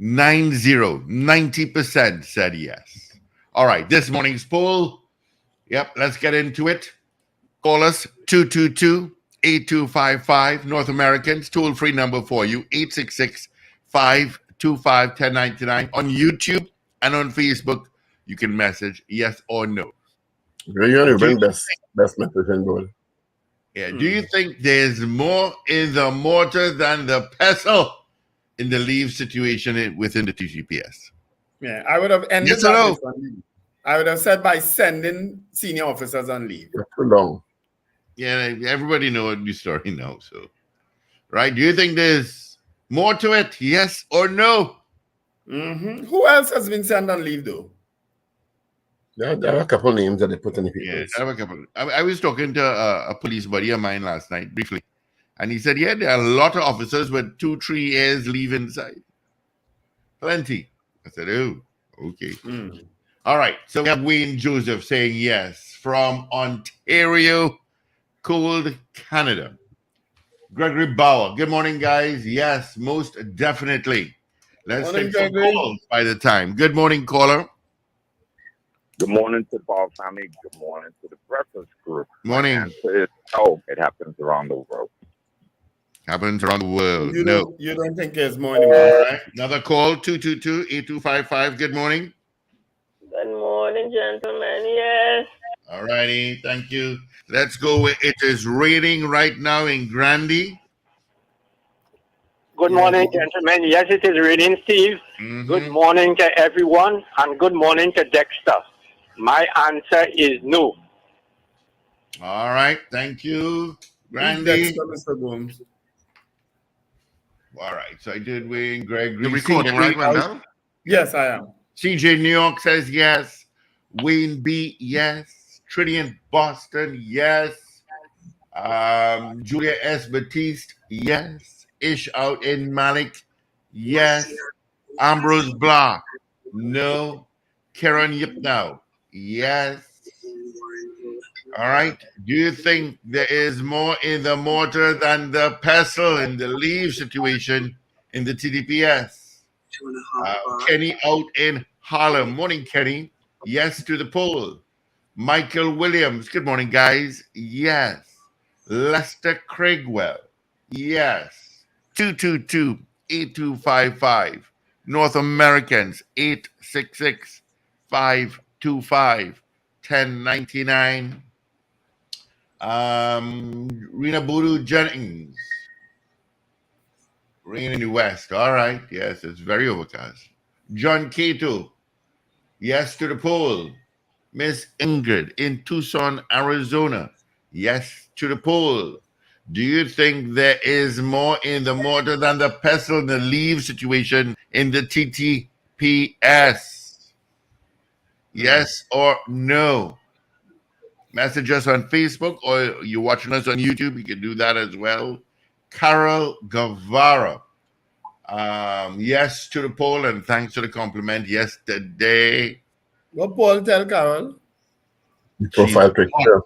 90% said yes. All right, this morning's poll. Yep, let's get into it. Call us 222-8255. North Americans, toll-free number for you, 866-525-1099. On YouTube and on Facebook, you can message yes or no. You're going to bring best message in, boy. Yeah. Do you think there's more in the mortar than the pestle in the leave situation within the TCPS? Yeah, I would have ended Yes or no? I would have said by sending senior officers on leave. That's too long. Yeah, everybody knows the story now. So, right? Do you think there's more to it? Yes or no? Who else has been sent on leave, though? There are a couple names that they put in the papers. Yeah, I have a couple. I was talking to a police buddy of mine last night, briefly, and he said, yeah, there are a lot of officers with 2-3 years leave inside. Plenty. I said, oh, okay. All right. So we have Wayne Joseph saying yes. from Ontario, cold Canada. Gregory Bauer. Good morning, guys. Yes, most definitely. Let's Morning, take some Gregory. calls by the time. Good morning, caller. Good morning to Paul family. Good morning to the breakfast group. Morning. My answer is no. It happens around the world. Happens around the world. You No. don't think it's more All anymore? right. Another call, 222-8255. Good morning. Good morning, gentlemen. Yes. All righty. Thank you. Let's go. It is raining right now in Grandy. Good morning, gentlemen. Yes, it is raining, Steve. Mhm. Good morning to everyone, and good morning to Dexter. My answer is no. All right. Thank you, Who's Grandy. Dexter, Mr. Gomes? All right. So I did Wayne, Gregory. You're recording, right, Wendell? Yes, I am. CJ New York says yes. Wayne B, yes. Trinity in Boston, yes. Julia S. Batiste, yes. Ish out in Malik, yes. Ambrose Blah, no. Karen Yipnow, yes. All right. Do you think there is more in the mortar than the pestle in the leave situation in the TDPS? Kenny out in Harlem. Morning, Kenny. Yes to the poll. Michael Williams. Good morning, guys. Yes. Lester Craigwell. Yes. 222-8255. North Americans. 866-525-1099. Rena Boodoo Jennings. Rain in the west. All right. Yes, it's very overcast. John Cato. Yes to the poll. Miss Ingrid in Tucson, Arizona. Yes to the poll. Do you think there is more in the mortar than the pestle in the leave situation in the TTPS? Yes or no? Message us on Facebook, or you're watching us on YouTube. You can do that as well. Carol Guevara. Yes to the poll, and thanks for the compliment yesterday. What Paul tell Carol? Profile picture.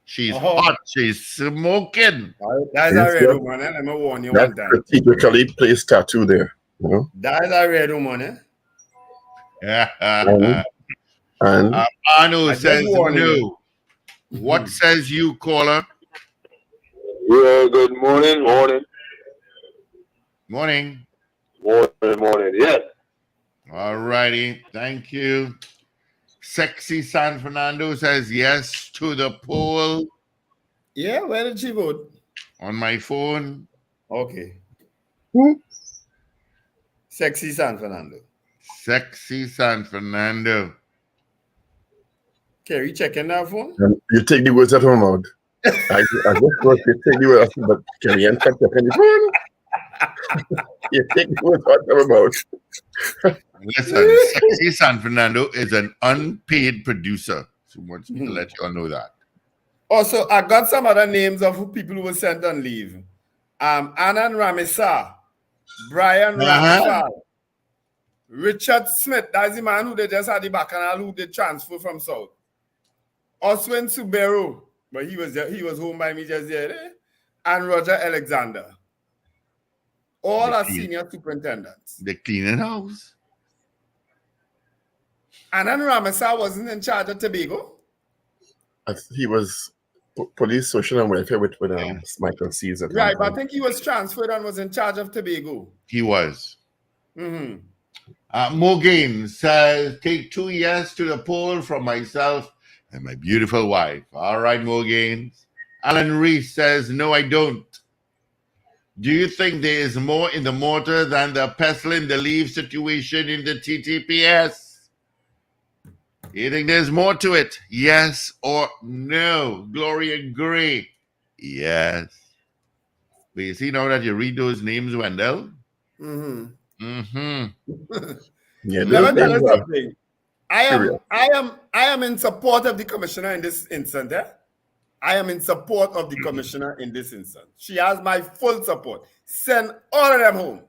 She's Oh. hot. She's smoking. That is a red woman, eh? Let me warn you That one time. strategically placed tattoo there. You know? That is a red woman, eh? And Anu I just says warn no. you. What says you, caller? Yeah, good morning, morning, Morning. morning. Yes. All righty. Thank you. Sexy San Fernando says yes to the poll Yeah, where did she vote? on my phone. Okay. Who? Sexy San Fernando. Sexy San Fernando. Kerry, checking that phone? you take the words out of my mouth. I just want to take the words out, but can you check the phone? You take the words out of my mouth. Listen, Sexy San Fernando is an unpaid producer. So wants me to let you all know that. Also, I got some other names of people who were sent on leave. Anand Ramisa, Brian Ramphal, Richard Smith, that's the man who they just had the bacchanal who they transfer from South. Oswin Suberu, but he was home by me just the other day. And Roger Alexander. All are senior superintendents. They're cleaning house. Anand Ramasa wasn't in charge of Tobago. He was police, social, and welfare with Michael Caesar. Right, but I think he was transferred and was in charge of Tobago. He was. Mm-hmm. Morgan says, take 2 yes to the poll from myself and my beautiful wife. All right, Morgan. Alan Reese says, no, I don't. Do you think there is more in the mortar than the pestle in the leave situation in the TTPS? You think there's more to it? Yes or no? Gloria Gray. Yes. But you see now that you read those names, Wendell? Mm-hmm. Mm-hmm. Yeah, Let me tell you those something. I am in support of the commissioner in this instance. I am in support of the commissioner in this instance. She has my full support. Send all of them home.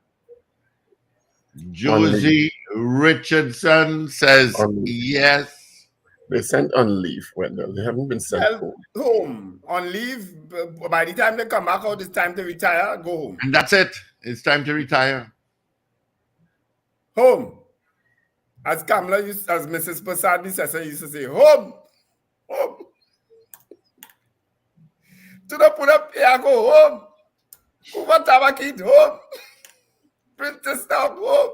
Josie Richardson says yes. They sent on leave, Wendell. They haven't been sent Well, home. home on leave. By the time they come back out, it's time to retire. Go home. And that's it. It's time to retire. Home. As Kamala used, as Mrs. Prasad used to say, home. Home. To the put up here, go home. Uber Tabakit, home. Princess Stop, home.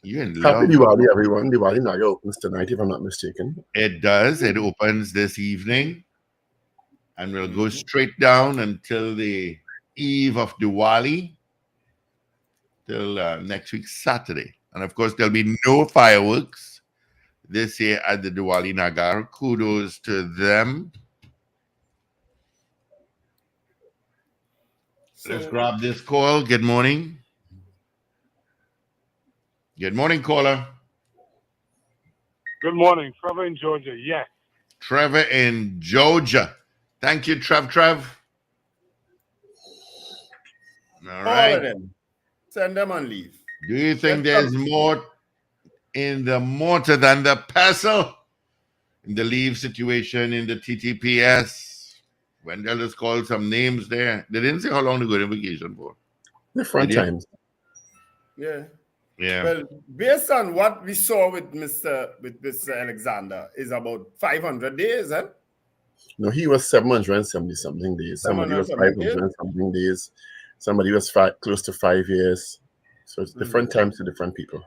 You in Happy love. Diwali, everyone. Diwali Naga opens tonight, if I'm not mistaken. It does. It opens this evening. And we'll go straight down until the eve of Diwali, till next week, Saturday. And of course, there'll be no fireworks this year at the Diwali Nagar. Kudos to them. Let's grab this call. Good morning. Good morning, caller. Good morning. Trevor in Georgia. Yes. Trevor in Georgia. Thank you, Trev. All All right. of them. Send them on leave. Do you think there's more in the mortar than the pestle in the leave situation in the TTPS? Wendell has called some names there. They didn't say how long to go on vacation for. Different times. Yeah. Yeah. Well, based on what we saw with Mr. Alexander, is about 500 days, huh? No, he was 770 something days. Somebody was 500 something days. Somebody was close to 5 years. So it's different times to different people.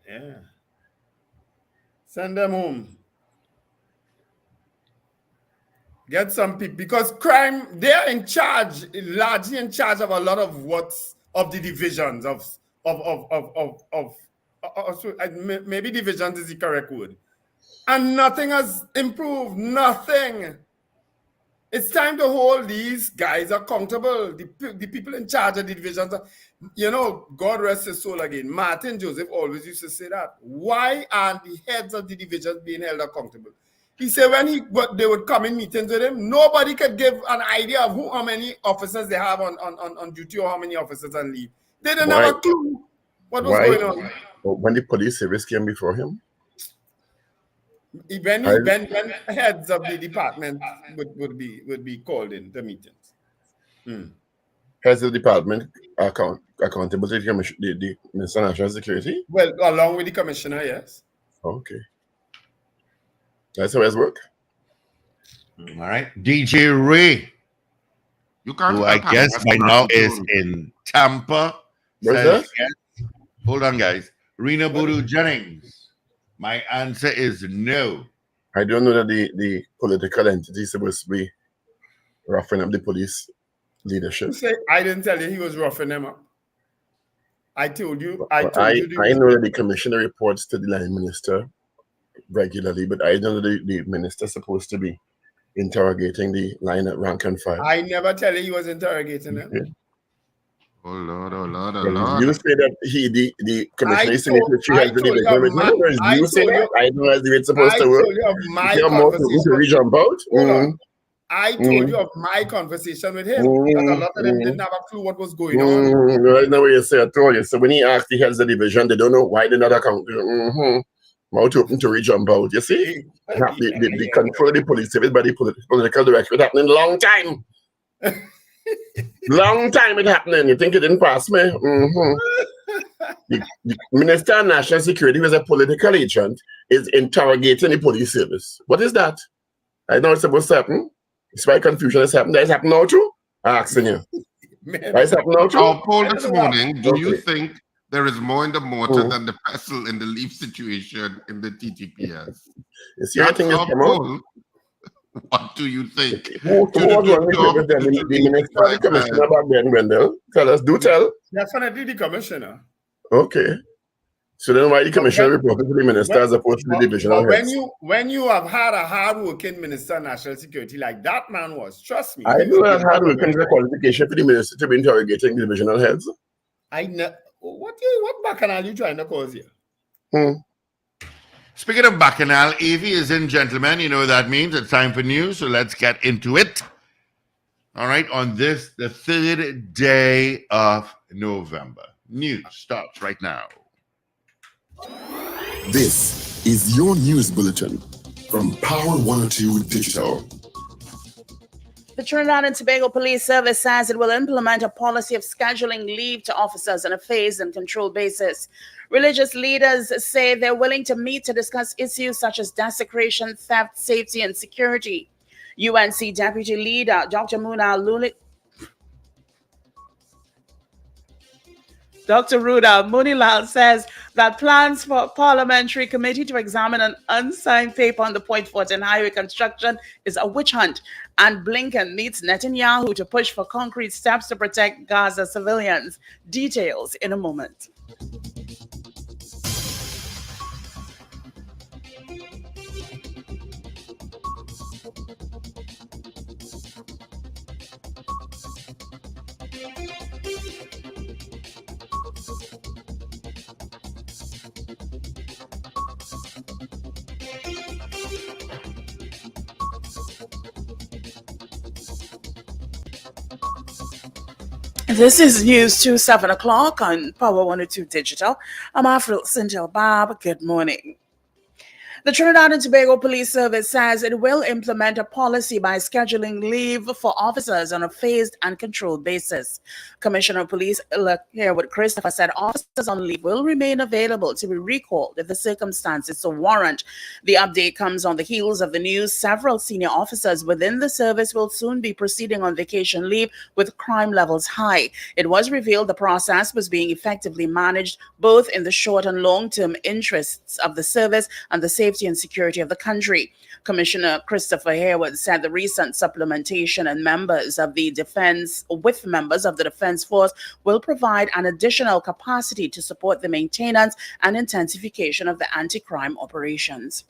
Yeah. Send them home. Get some people, because crime, they're in charge, largely in charge of a lot of the divisions maybe divisions is the correct word. And nothing has improved. Nothing. It's time to hold these guys accountable. The people in charge of the divisions. God rest his soul again. Martin Joseph always used to say that. Why aren't the heads of the divisions being held accountable? He said when they would come in meetings with him, nobody could give an idea of how many officers they have on duty or how many officers on leave. They didn't have a clue what was going on. When the police service came before him? When heads of the department would be called in the meetings. Heads of the department accountable to the Minister of National Security? Well, along with the commissioner, yes. Okay. That's how it works. All right. DJ Ray, You can't who I guess by now is in Tampa. Where's that? Yes. Hold on, guys. Rena Boodoo Jennings. My answer is no. I don't know that the political entity is supposed to be roughing up the police leadership. I didn't tell you he was roughing them up. I told you. I know that the commissioner reports to the line minister regularly, but I don't know the minister supposed to be interrogating the line at rank and file. I never tell you he was interrogating them. Okay. Oh Lord. You say that the commissioner is saying that she has the division with him, whereas you say that I know as it's supposed to work. You're more to re-jump out. I told you of my conversation with him, because a lot of them didn't have a clue what was going on. Right now, you say I told you. So when he asked the heads of the division, they don't know why they not account. Mouth open to re-jump out. You see, the control of the police service by the political director it happened a long time. Long time it happening. You think it didn't pass me? The Minister of National Security, who is a political agent, is interrogating the police service. What is that? I know it's supposed to happen. It's why confusion has happened. That is happening now too? I'm asking you. That is happening now too? Our poll this morning, do you think there is more in the mortar than the pestle in the leaf situation in the TTPS? What do you think? Who was running with them? The minister or the commissioner back then, Wendell? Tell us. Do tell. Definitely the commissioner. Okay. So then why the commissioner reported to the minister as opposed to the divisional heads? When you have had a hard-working minister of national security like that man was, trust me. I know that hard-working is a qualification for the minister to be interrogating the divisional heads. I know. What bacchanal you trying to cause here? Speaking of bacchanal, Evie is in, gentlemen. You know what that means. It's time for news, so let's get into it. All right, on this, the 3rd day of November. News starts right now. This is your news bulletin from Power 102 Digital. The Trinidad and Tobago Police Service says it will implement a policy of scheduling leave to officers on a phased and controlled basis. Religious leaders say they're willing to meet to discuss issues such as desecration, theft, safety, and security. UNC Deputy Leader Dr. Ruda Munilal says that plans for a parliamentary committee to examine an unsigned paper on the Point Fortin highway construction is a witch hunt, and Blinken meets Netanyahu to push for concrete steps to protect Gaza civilians. Details in a moment. This is News 7 o'clock on Power 102 Digital. I'm Afril Sintel Bob. Good morning. The Trinidad and Tobago Police Service says it will implement a policy by scheduling leave for officers on a phased and controlled basis. Commissioner of Police Herwood Christopher said officers on leave will remain available to be recalled if the circumstances so warrant. The update comes on the heels of the news several senior officers within the service will soon be proceeding on vacation leave with crime levels high. It was revealed the process was being effectively managed both in the short and long-term interests of the service and the safety and security of the country. Commissioner Christopher Herwood said the recent supplementation and members of the defense force will provide an additional capacity to support the maintenance and intensification of the anti-crime operations.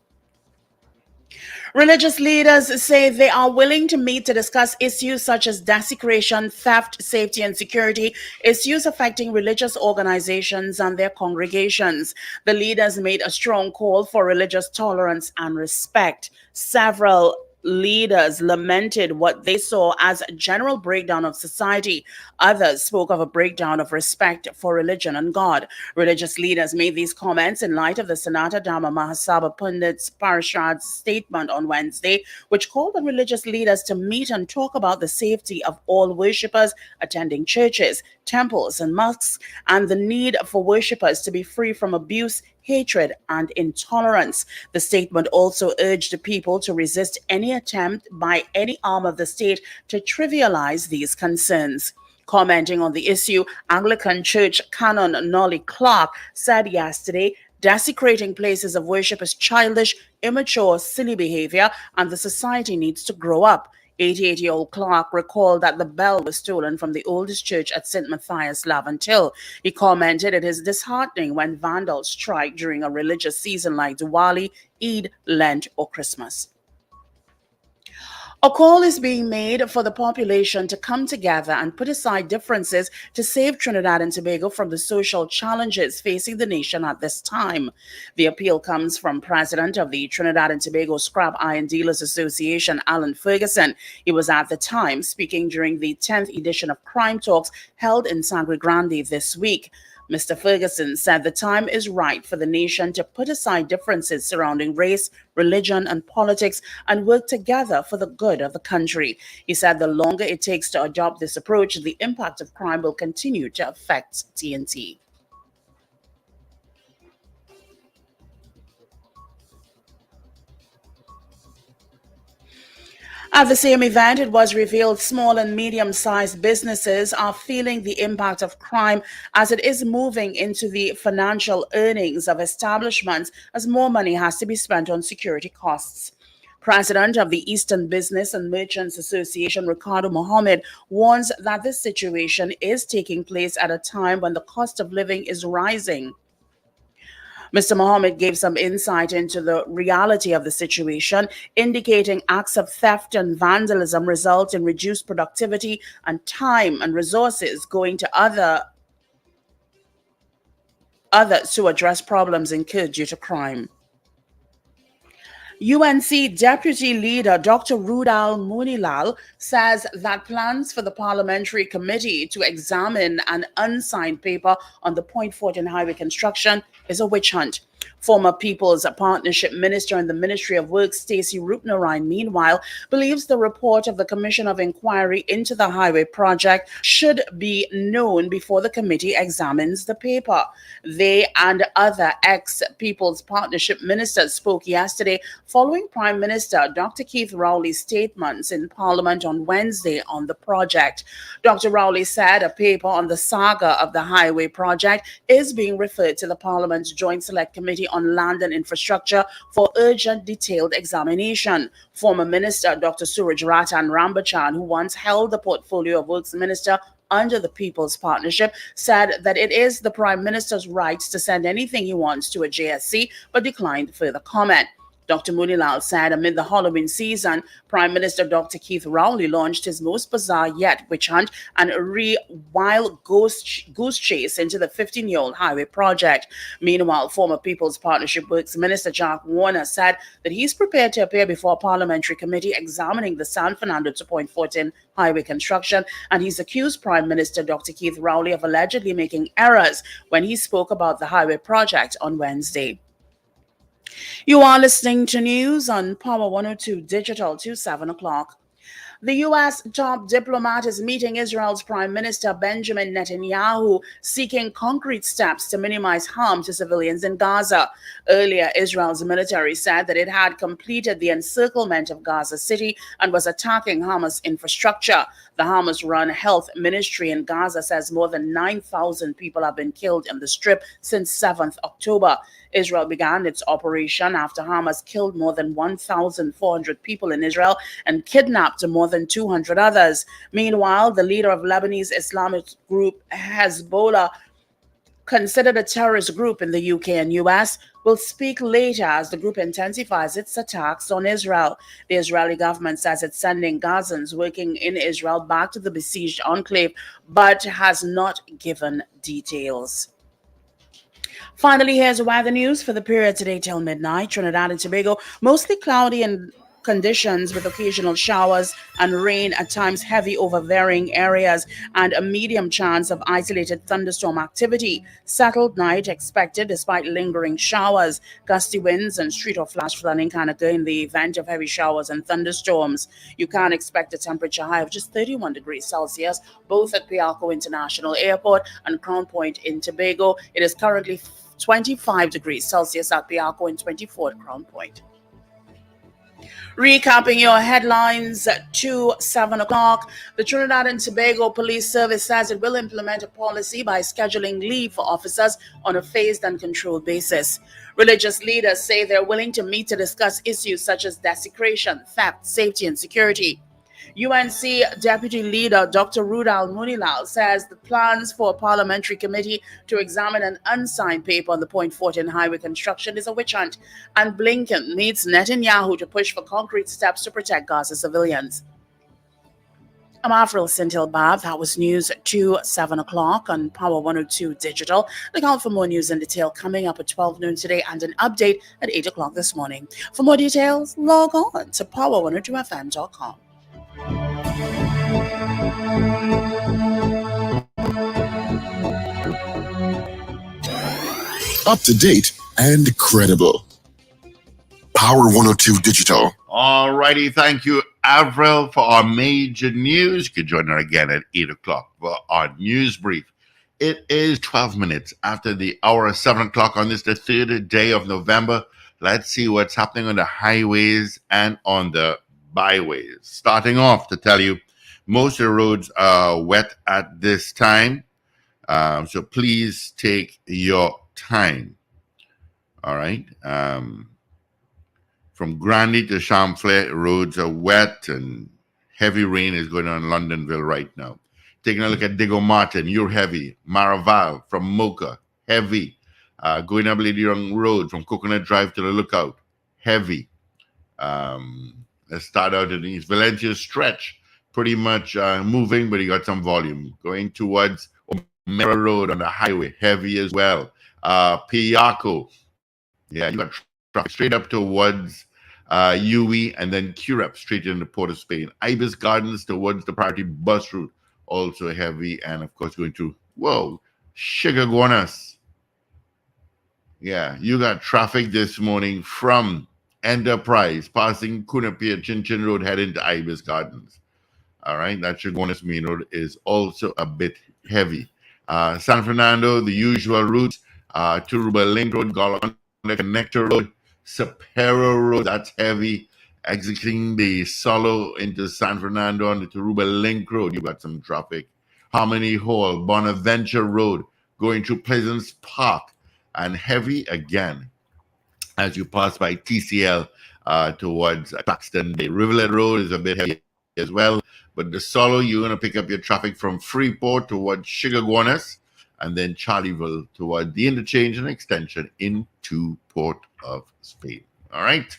Religious leaders say they are willing to meet to discuss issues such as desecration, theft, safety, and security, issues affecting religious organizations and their congregations. The leaders made a strong call for religious tolerance and respect. Several leaders lamented what they saw as a general breakdown of society. Others spoke of a breakdown of respect for religion and God. Religious leaders made these comments in light of the Sanata Dhamma Mahasabha Pundit's Parashad's statement on Wednesday, which called on religious leaders to meet and talk about the safety of all worshippers attending churches, temples, and mosques, and the need for worshippers to be free from abuse, hatred, and intolerance. The statement also urged the people to resist any attempt by any arm of the state to trivialize these concerns. Commenting on the issue, Anglican Church Canon Nolly Clark said yesterday, desecrating places of worship is childish, immature, silly behavior, and the society needs to grow up. 88-year-old Clark recalled that the bell was stolen from the oldest church at St. Matthias, Laventille. He commented it is disheartening when vandals strike during a religious season like Diwali, Eid, Lent, or Christmas. A call is being made for the population to come together and put aside differences to save Trinidad and Tobago from the social challenges facing the nation at this time. The appeal comes from President of the Trinidad and Tobago Scrap Iron Dealers Association, Alan Ferguson. He was at the time speaking during the 10th edition of Crime Talks held in Sangre Grande this week. Mr. Ferguson said the time is right for the nation to put aside differences surrounding race, religion, and politics and work together for the good of the country. He said the longer it takes to adopt this approach, the impact of crime will continue to affect TNT. At the same event, it was revealed small and medium-sized businesses are feeling the impact of crime as it is moving into the financial earnings of establishments as more money has to be spent on security costs. President of the Eastern Business and Merchants Association, Ricardo Mohammed, warns that this situation is taking place at a time when the cost of living is rising. Mr. Mohammed gave some insight into the reality of the situation, indicating acts of theft and vandalism result in reduced productivity and time and resources going to others to address problems incurred due to crime. UNC Deputy Leader Dr. Rudal Munilal says that plans for the parliamentary committee to examine an unsigned paper on the Point Fortin highway construction is a witch hunt. Former People's Partnership Minister in the Ministry of Works, Stacey Rupnarine, meanwhile, believes the report of the Commission of Inquiry into the highway project should be known before the committee examines the paper. They and other ex-People's Partnership ministers spoke yesterday following Prime Minister Dr. Keith Rowley's statements in Parliament on Wednesday on the project. Dr. Rowley said a paper on the saga of the highway project is being referred to the Parliament's Joint Select Committee on Land and Infrastructure for urgent detailed examination. Former Minister Dr. Suraj Ratan Rambachan, who once held the portfolio of Works Minister under the People's Partnership, said that it is the Prime Minister's right to send anything he wants to a JSC, but declined further comment. Dr. Munilal said amid the Halloween season, Prime Minister Dr. Keith Rowley launched his most bizarre yet witch hunt and a wild goose chase into the 15-year-old highway project. Meanwhile, former People's Partnership Works Minister Jack Warner said that he's prepared to appear before a parliamentary committee examining the San Fernando to Point Fortin highway construction, and he's accused Prime Minister Dr. Keith Rowley of allegedly making errors when he spoke about the highway project on Wednesday. You are listening to news on Power 102 Digital to 7 o'clock. The U.S. top diplomat is meeting Israel's Prime Minister Benjamin Netanyahu, seeking concrete steps to minimize harm to civilians in Gaza. Earlier, Israel's military said that it had completed the encirclement of Gaza City and was attacking Hamas infrastructure. The Hamas-run health ministry in Gaza says more than 9,000 people have been killed in the Strip since 7th October. Israel began its operation after Hamas killed more than 1,400 people in Israel and kidnapped more than 200 others. Meanwhile, the leader of Lebanese Islamic group Hezbollah, considered a terrorist group in the UK and US, will speak later as the group intensifies its attacks on Israel. The Israeli government says it's sending Gazans working in Israel back to the besieged enclave, but has not given details. Finally, here's weather news for the period today till midnight. Trinidad and Tobago, mostly cloudy and conditions with occasional showers and rain, at times heavy over varying areas, and a medium chance of isolated thunderstorm activity. Settled night expected despite lingering showers. Gusty winds and street or flash flooding can occur in the event of heavy showers and thunderstorms. You can expect a temperature high of just 31 degrees Celsius, both at Piarco International Airport and Crown Point in Tobago. It is currently 25 degrees Celsius at Piarco and 24 at Crown Point. Recapping your headlines to 7 o'clock, the Trinidad and Tobago Police Service says it will implement a policy by scheduling leave for officers on a phased and controlled basis. Religious leaders say they're willing to meet to discuss issues such as desecration, theft, safety, and security. UNC Deputy Leader Dr. Rudal Munilal says the plans for a parliamentary committee to examine an unsigned paper on the Point Fortin highway construction is a witch hunt, and Blinken meets Netanyahu to push for concrete steps to protect Gaza civilians. I'm Avril Sintil-Bab. That was news to 7 o'clock on Power 102 Digital. Look out for more news in detail coming up at 12 noon today and an update at 8 o'clock this morning. For more details, log on to power102fm.com. Up to date and credible. Power 102 Digital. All righty. Thank you, Avril, for our major news. You can join her again at 8 o'clock for our news brief. It is 12 minutes after the hour of 7 o'clock on this, the third day of November. Let's see what's happening on the highways and on the byways. Starting off to tell you, most of the roads are wet at this time, so please take your time. All right. From Grandy to Champlain, roads are wet and heavy rain is going on in Londonville right now. Taking a look at Diego Martin, you're heavy. Maraval from Mocha, heavy. Going up Lady Young Road from Coconut Drive to the Lookout, heavy. Let's start out in East Valencia stretch, pretty much moving, but you got some volume. Going towards O'Mara Road on the highway, heavy as well. Piarco, yeah, you got traffic straight up towards UE and then Curep straight into Port of Spain. Ibis Gardens towards the Priority Bus Route, also heavy, and of course going to Sugar Guanas. Yeah, you got traffic this morning from Enterprise, passing Kunapia, Chin Road, heading to Ibis Gardens. All right, that Chaguanas Main Road is also a bit heavy. San Fernando, the usual routes, Turuba Link Road, Golconda Connector Road, Sapero Road, that's heavy. Exiting the Solo into San Fernando on the Turuba Link Road, you got some traffic. Harmony Hall, Bonaventure Road, going through Pleasance Park, and heavy again as you pass by TCL towards Claxton Bay. Rivulet Road is a bit heavy as well, but the Solo, you're going to pick up your traffic from Freeport towards Sugarguanas, and then Charlieville toward the interchange and extension into Port of Spain. All right,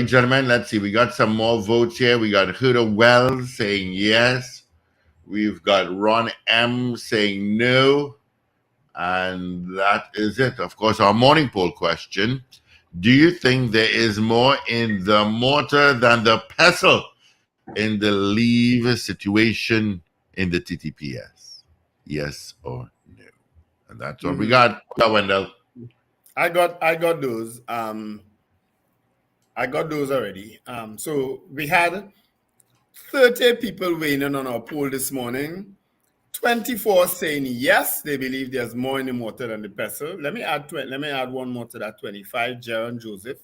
gentlemen, let's see. We got some more votes here. We got Huda Wells saying yes. We've got Ron M saying no. And that is it. Of course, our morning poll question: do you think there is more in the mortar than the pestle in the leave situation in the TTPS? Yes or no? And that's what we got. Wendell. I got those. I got those already. So we had 30 people weighing in on our poll this morning. 24 saying yes, they believe there's more in the mortar than the pestle. Let me add one more to that 25, Jaron Joseph.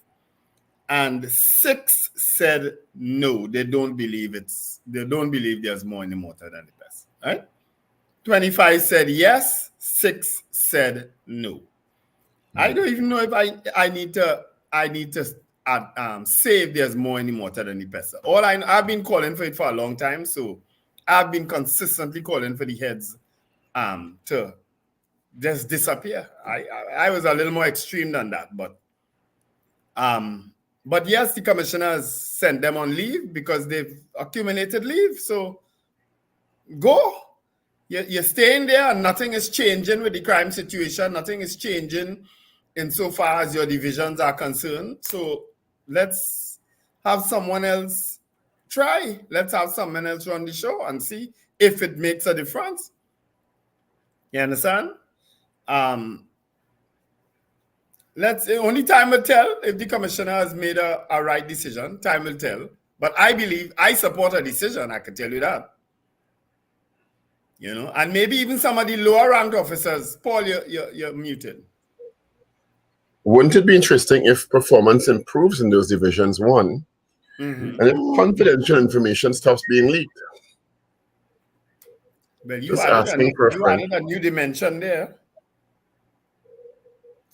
And 6 said no, they don't believe there's more in the mortar than the pestle. Right? 25 said yes, 6 said no. I don't even know if I need to say if there's more in the mortar than the pestle. I've been calling for it for a long time, so I've been consistently calling for the heads to just disappear. I was a little more extreme than that, but yes, the commissioners sent them on leave because they've accumulated leave. So go. You're staying there and nothing is changing with the crime situation. Nothing is changing insofar as your divisions are concerned. So let's have someone else try. Let's have someone else run the show and see if it makes a difference. You understand? Only time will tell if the commissioner has made a right decision. Time will tell. But I support a decision, I can tell you that. You know, and maybe even some of the lower ranked officers. Paul, you're muted. Wouldn't it be interesting if performance improves in those divisions, one, and if confidential information stops being leaked? Well, you added a new dimension there.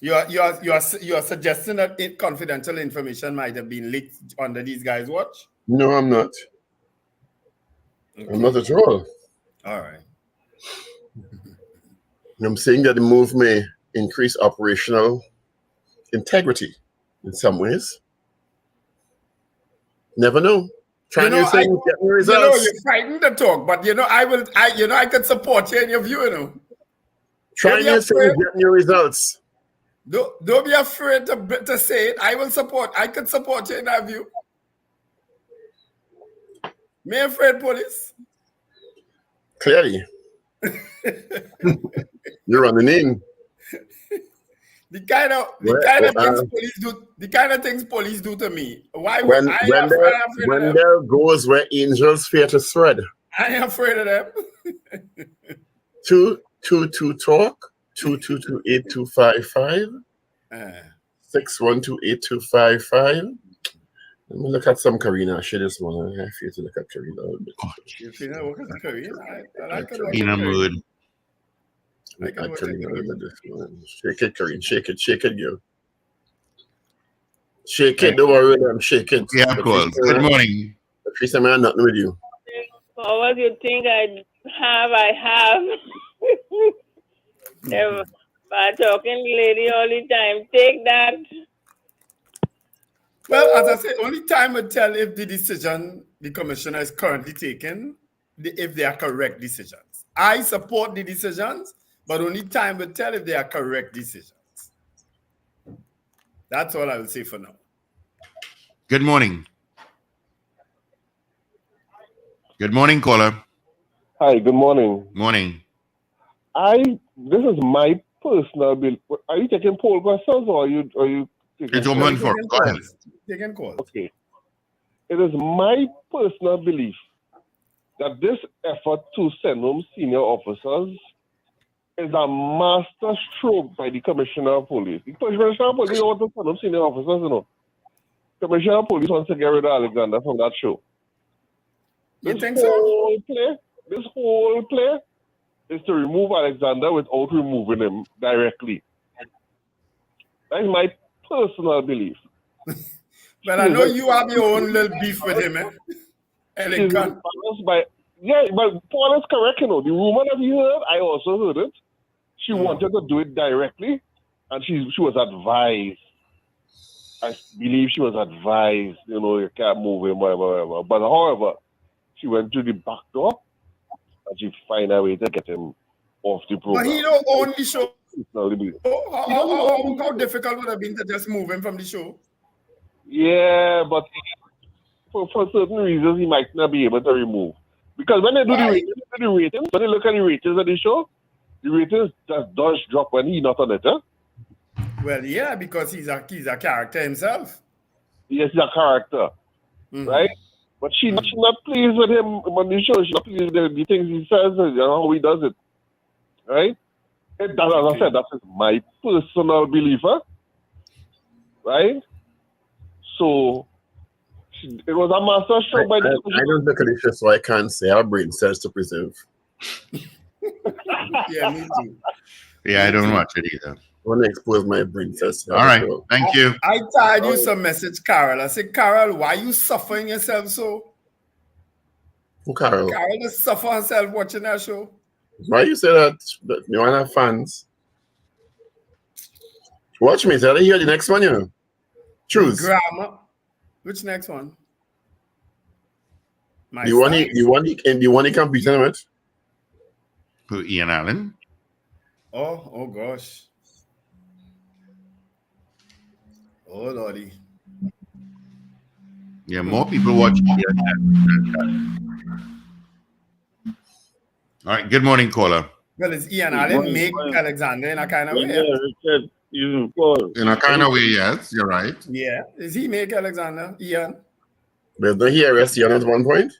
You are suggesting that confidential information might have been leaked under these guys' watch? No, I'm not. Okay. I'm not at all. All right. I'm saying that the move may increase operational integrity in some ways. Never know. Trying new things, getting results. You're frightened to talk, but I could support you in your view, Trying new things, getting new results. Don't be afraid to say it. I could support you in that view. Me afraid, police? Clearly. You're running in. The kind of things police do to me. Why when there goes where angels fear to thread. I ain't afraid of them. 222 talk 222-8255 612-8255. Let me look at some Karina. She this one. I feel to look at Karina a little bit. Karina mood. Look at Karina a little bit. Shake it, Karina. Shake it, girl. Shake it. Don't worry, them. Shake it. Yeah, of course. Good morning. Patricia, man, nothing with you. What you think I have. By talking lady all the time. Take that. Well, as I said, only time will tell if the decision the commissioner is currently taking, if they are correct decisions. I support the decisions, but only time will tell if they are correct decisions. That's all I will say for now. Good morning. Good morning, caller. Hi, good morning. Morning. This is my personal belief. Are you taking poll questions or are you taking It's open for go ahead. Taking calls. Okay. It is my personal belief that this effort to send home senior officers is a master stroke by the Commissioner of Police. The Commissioner of Police don't want to send home senior officers, you know. Commissioner of Police wants to get rid of Alexander from that show. You think so? This whole play is to remove Alexander without removing him directly. That's my personal belief. Well, I know you have your own little beef with him, eh? But Paul is correct, you know. The rumor that he heard, I also heard it. She wanted to do it directly, and she was advised. I believe she was advised, you know, you can't move him, whatever. But however, she went to the back door, and she find a way to get him off the program. But he don't own the show. How difficult would it have been to just move him from the show? Yeah, but for certain reasons, he might not be able to remove. Because when they do the ratings, when they look at the ratings of the show, the ratings just does drop when he's not on it, huh? Well, yeah, because he's a character himself. Yes, he's a character, right? But she's not pleased with him on the show. She's not pleased with the things he says and how he does it, right? And as I said, that's my personal belief, huh? Right? So it was a master stroke by the I don't look at the show, so I can't say our brain cells to preserve. Yeah, me too. Yeah, I don't watch it either. I want to expose my brain cells. All right, thank you. I tired you some message, Carol. I said, Carol, why are you suffering yourself so? Who, Carol? Carol just suffer herself watching that show. Why you say that? You want to have fans? Watch me. Tell you hear the next one, you know. Choose. Grammar. Which next one? You want to compete in it? Who, Ian Allen? Oh gosh. Oh Lordy. Yeah, more people watch Ian. All right, good morning, caller. Well, it's Ian Allen make Alexander in a kind of way. Richard, in a kind of way, yes, you're right. Yeah. Is he make Alexander? Ian? But don't he arrest Ian at one point?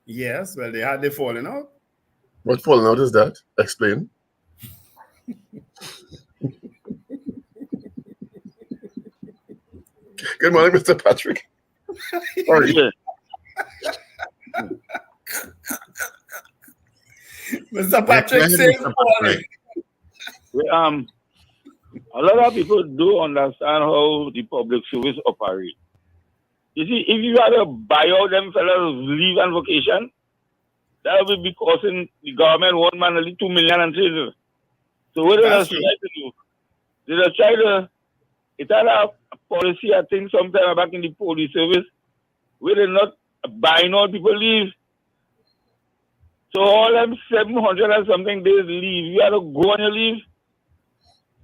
Yes. Well, they had the falling out. What falling out is that? Explain. Good morning, Mr. Patrick. Sorry. Mr. Patrick says falling. A lot of people do understand how the public service operates. You see, if you had to buy out them fellas leave and vacation, that would be costing the government only $2 million and change. So what do they try to do? They just try to, it's a policy, I think, sometime back in the police service, where they're not buying out people leave. So all them 700 and something days leave, you have to go on your leave.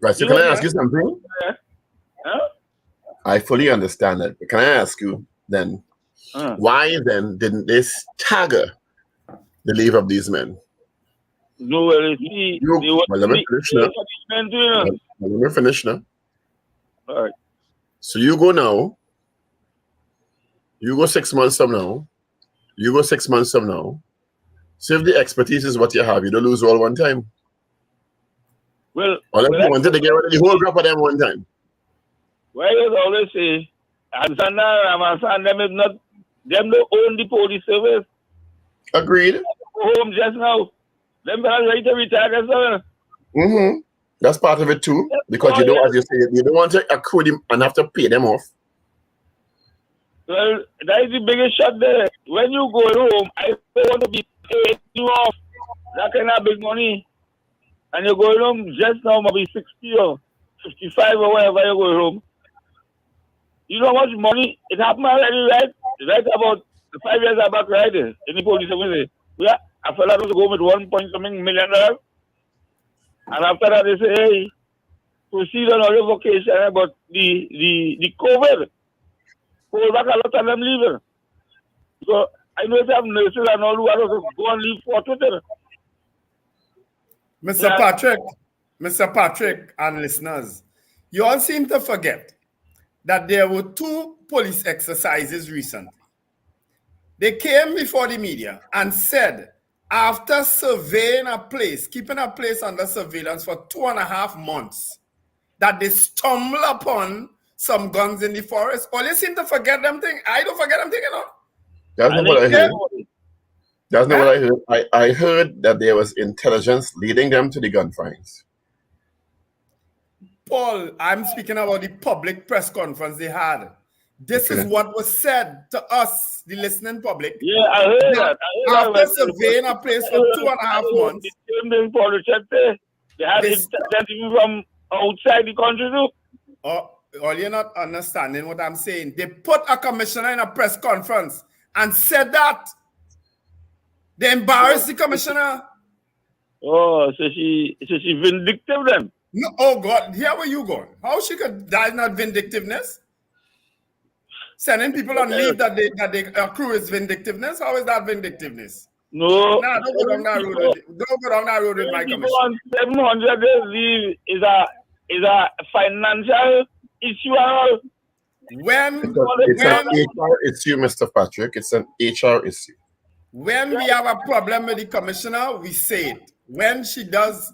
Right, so can I ask you something? Huh? I fully understand that. But can I ask you then, why then didn't they stagger the leave of these men? No, well, let me finish now. All right. So you go now. You go 6 months from now. You go 6 months from now. So if the expertise is what you have, you don't lose all one time. Well, unless you wanted to get rid of the whole group of them one time. Well, you always say, Alexander Ramasan, them is not, them don't own the police service. Agreed. Go home just now. Them are ready to retire, sir. That's part of it too, because you don't, as you say, you don't want to accrue them and have to pay them off. Well, that is the biggest shot there. When you go home, I don't want to be paid you off. That kind of big money. And you're going home just now, maybe 60 or 55 or whatever you're going home. You know how much money? It happened already, right? Right about 5 years back, right? In the police service. Yeah, a fella was to go with $1 million. And after that, they say, hey, proceed on all your vacation, but the COVID, hold back a lot of them leaving. So I know they have nurses and all who are to go and leave for Twitter. Mr. Patrick, Mr. Patrick and listeners, you all seem to forget that there were 2 police exercises recently. They came before the media and said, after surveying a place, keeping a place under surveillance for 2.5 months, that they stumble upon some guns in the forest. All you seem to forget them thing. I don't forget them thing, you know. That's not what I heard. That's not what I heard. I heard that there was intelligence leading them to the gunfires. Paul, I'm speaking about the public press conference they had. This is what was said to us, the listening public. Yeah, I heard that. After surveying a place for 2.5 months, they had it from outside the country too. All you're not understanding what I'm saying. They put a commissioner in a press conference and said that. They embarrassed the commissioner. Oh, so she vindictive then? No, oh God, here where you going? How she could? That's not vindictiveness. Sending people on leave that they accrue is vindictiveness. How is that vindictiveness? No. Nah, don't go down that road. Don't go down that road with my commission. On 700 days leave is a financial issue. It's an HR issue, Mr. Patrick. It's an HR issue. When we have a problem with the commissioner, we say it. When she does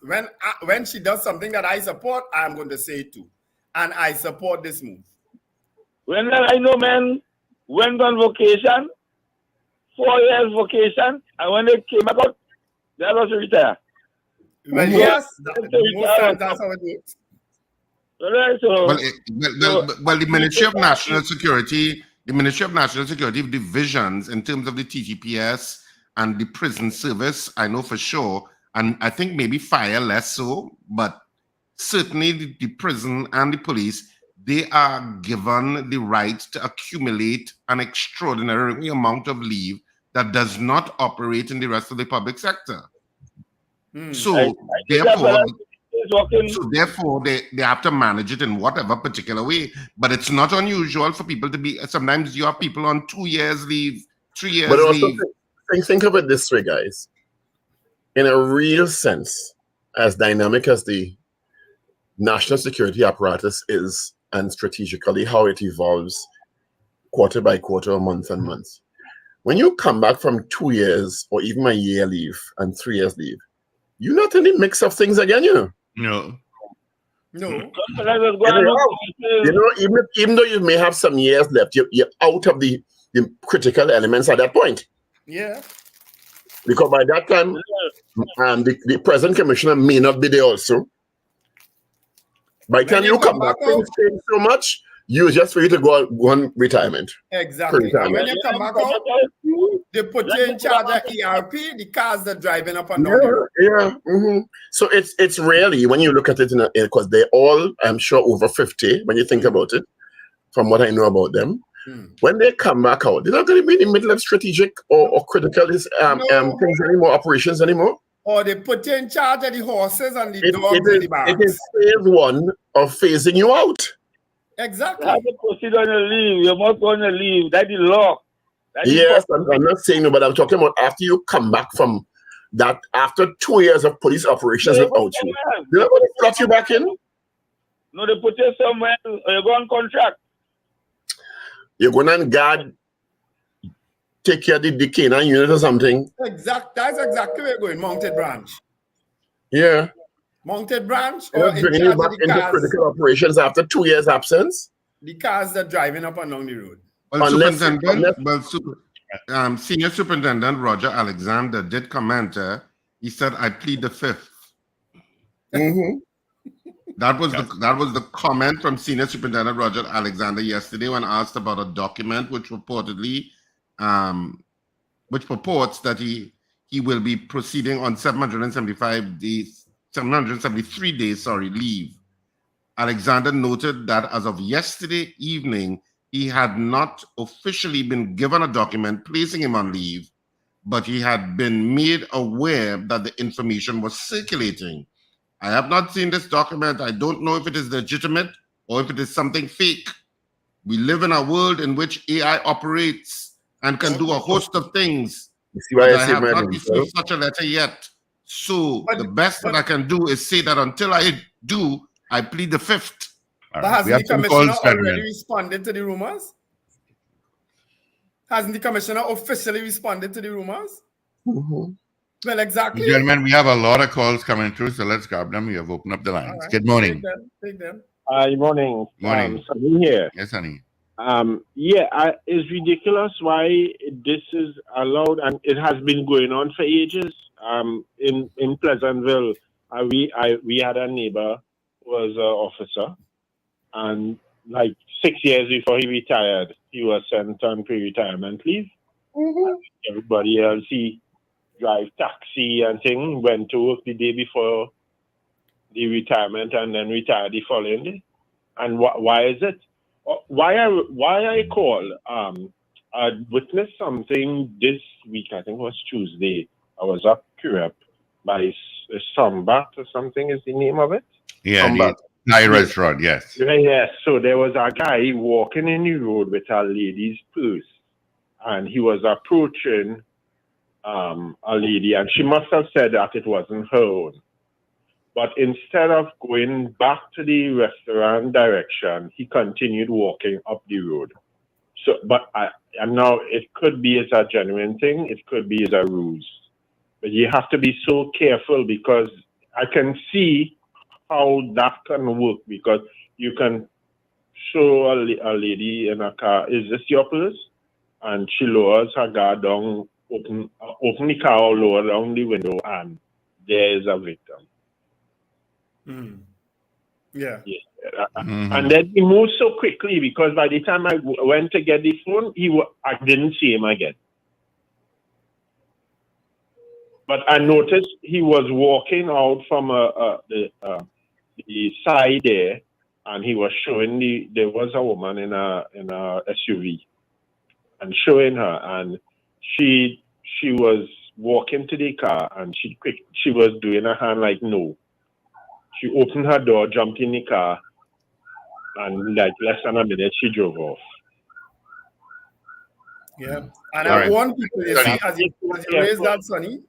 something that I support, I'm going to say it too. And I support this move. When I know men went on vacation, 4 years vacation, and when they came back out, they also retire. Well, yes, most times that's how it works. Well, the Ministry of National Security, divisions in terms of the TTPS and the prison service, I know for sure, and I think maybe fire less so, but certainly the prison and the police, they are given the right to accumulate an extraordinary amount of leave that does not operate in the rest of the public sector. So therefore, they have to manage it in whatever particular way. But it's not unusual for people to be, sometimes you have people on 2 years leave, 3 years but also leave. Think of it this way, guys. In a real sense, as dynamic as the national security apparatus is, and strategically how it evolves quarter by quarter or month and month, when you come back from 2 years or even a year leave and 3 years leave, you're not in the mix of things again, you know. No. Even though you may have some years left, you're out of the critical elements at that point. Yeah. Because by that time, the present commissioner may not be there also. By the time you come back, things change so much, you just ready to go on retirement. Exactly. And when you come back out, they put you in charge of ERP, the cars that are driving up and down the road. Yeah. So it's really, when you look at it, because they're all, I'm sure, over 50, when you think about it, from what I know about them. When they come back out, they're not going to be in the middle of strategic or critical things anymore, operations anymore. Or they put you in charge of the horses and the dogs and the barracks. It is phase one of phasing you out. Exactly. You have to proceed on your leave. You must go on your leave. That's the law. Yes, I'm not saying no, but I'm talking about after you come back from that, after 2 years of police operations without you. They're not going to slot you back in? No, they put you somewhere, or you go on contract. You're going on guard, take care of the canine unit or something. That's exactly where you're going, mounted branch. Yeah. Mounted branch Or or in bringing charge you back of the into cars. critical operations after 2 years absence. The cars that are driving up and down the road. Well, Senior Superintendent Roger Alexander did comment. He said, "I plead the fifth." That was the comment from Senior Superintendent Roger Alexander yesterday when asked about a document which reportedly, which purports that he will be proceeding on 773 days, leave. Alexander noted that as of yesterday evening, he had not officially been given a document placing him on leave, but he had been made aware that the information was circulating. I have not seen this document. I don't know if it is legitimate or if it is something fake. We live in a world in which AI operates and can do a host of things. You see why I have not received such a letter yet. So the best that I can do is say that until I do, I plead the fifth. But hasn't the commissioner already responded to the rumors? Hasn't the commissioner officially responded to the rumors? Mm-hmm. Well, exactly. Gentlemen, we have a lot of calls coming through, so let's grab them. We have opened up the lines. Right. Good morning. Take them. Good morning. Morning. Sunny here. Yes, honey. It's ridiculous why this is allowed, and it has been going on for ages. In Pleasantville, we had a neighbor who was an officer, and like 6 years before he retired, he was sent on pre-retirement leave. Mm-hmm. Everybody else, he drive taxi and thing, went to work the day before the retirement and then retired the following day. And why is it? Why I call? I witnessed something this week. I think it was Tuesday. I was up Curab by Sombat or something is the name of it. Yeah, the Thai restaurant. Yes. Yes. So there was a guy walking in the road with a lady's purse, and he was approaching a lady, and she must have said that it wasn't her own. But instead of going back to the restaurant direction, he continued walking up the road. So, and now it could be it's a genuine thing, it could be it's a ruse. But you have to be so careful, because I can see how that can work, because you can show a lady in a car, is this your purse? And she lowers her guard down, open the car, lower down the window, and there is a victim. Mm. Yeah. And then he moved so quickly, because by the time I went to get the phone, I didn't see him again. But I noticed he was walking out from the side there, and he was showing there was a woman in a SUV, and showing her, and she was walking to the car, and she was doing a hand like no. She opened her door, jumped in the car, and like less than a minute, she drove off. Yeah. And I want people, you see, as you raise that, Sonny,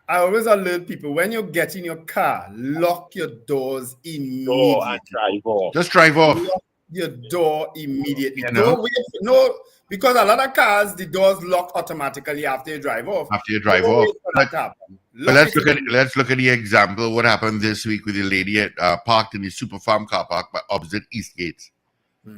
I always alert people, when you get in your car, lock your doors immediately. And drive off. Just drive off. Lock your door immediately. You know? Don't wait. Because a lot of cars, the doors lock automatically after you drive off. But let's look at the example. What happened this week with the lady parked in the Super Farm car park opposite Eastgate.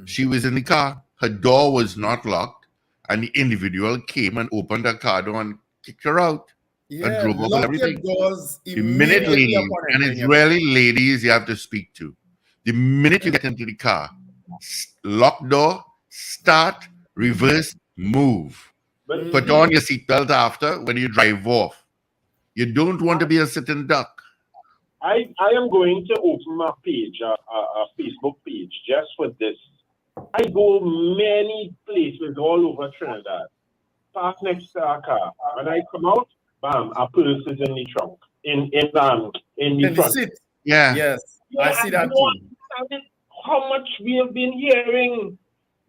She was in the car. Her door was not locked, and the individual came and opened her car door and kicked her out. Yeah, and drove off lock and your everything. doors The minute, ladies, and it's really ladies you have to speak to. The minute you get into the car, lock door, start, reverse, move. Put on your seatbelt after when you drive off. You don't want to be a sitting duck. I am going to open my page, a Facebook page, just for this. I go many places all over Trinidad. Park next to a car. When I come out, bam, a purse is in the trunk, in the front. Seat. Yeah. Yes, I see that too. How much we have been hearing.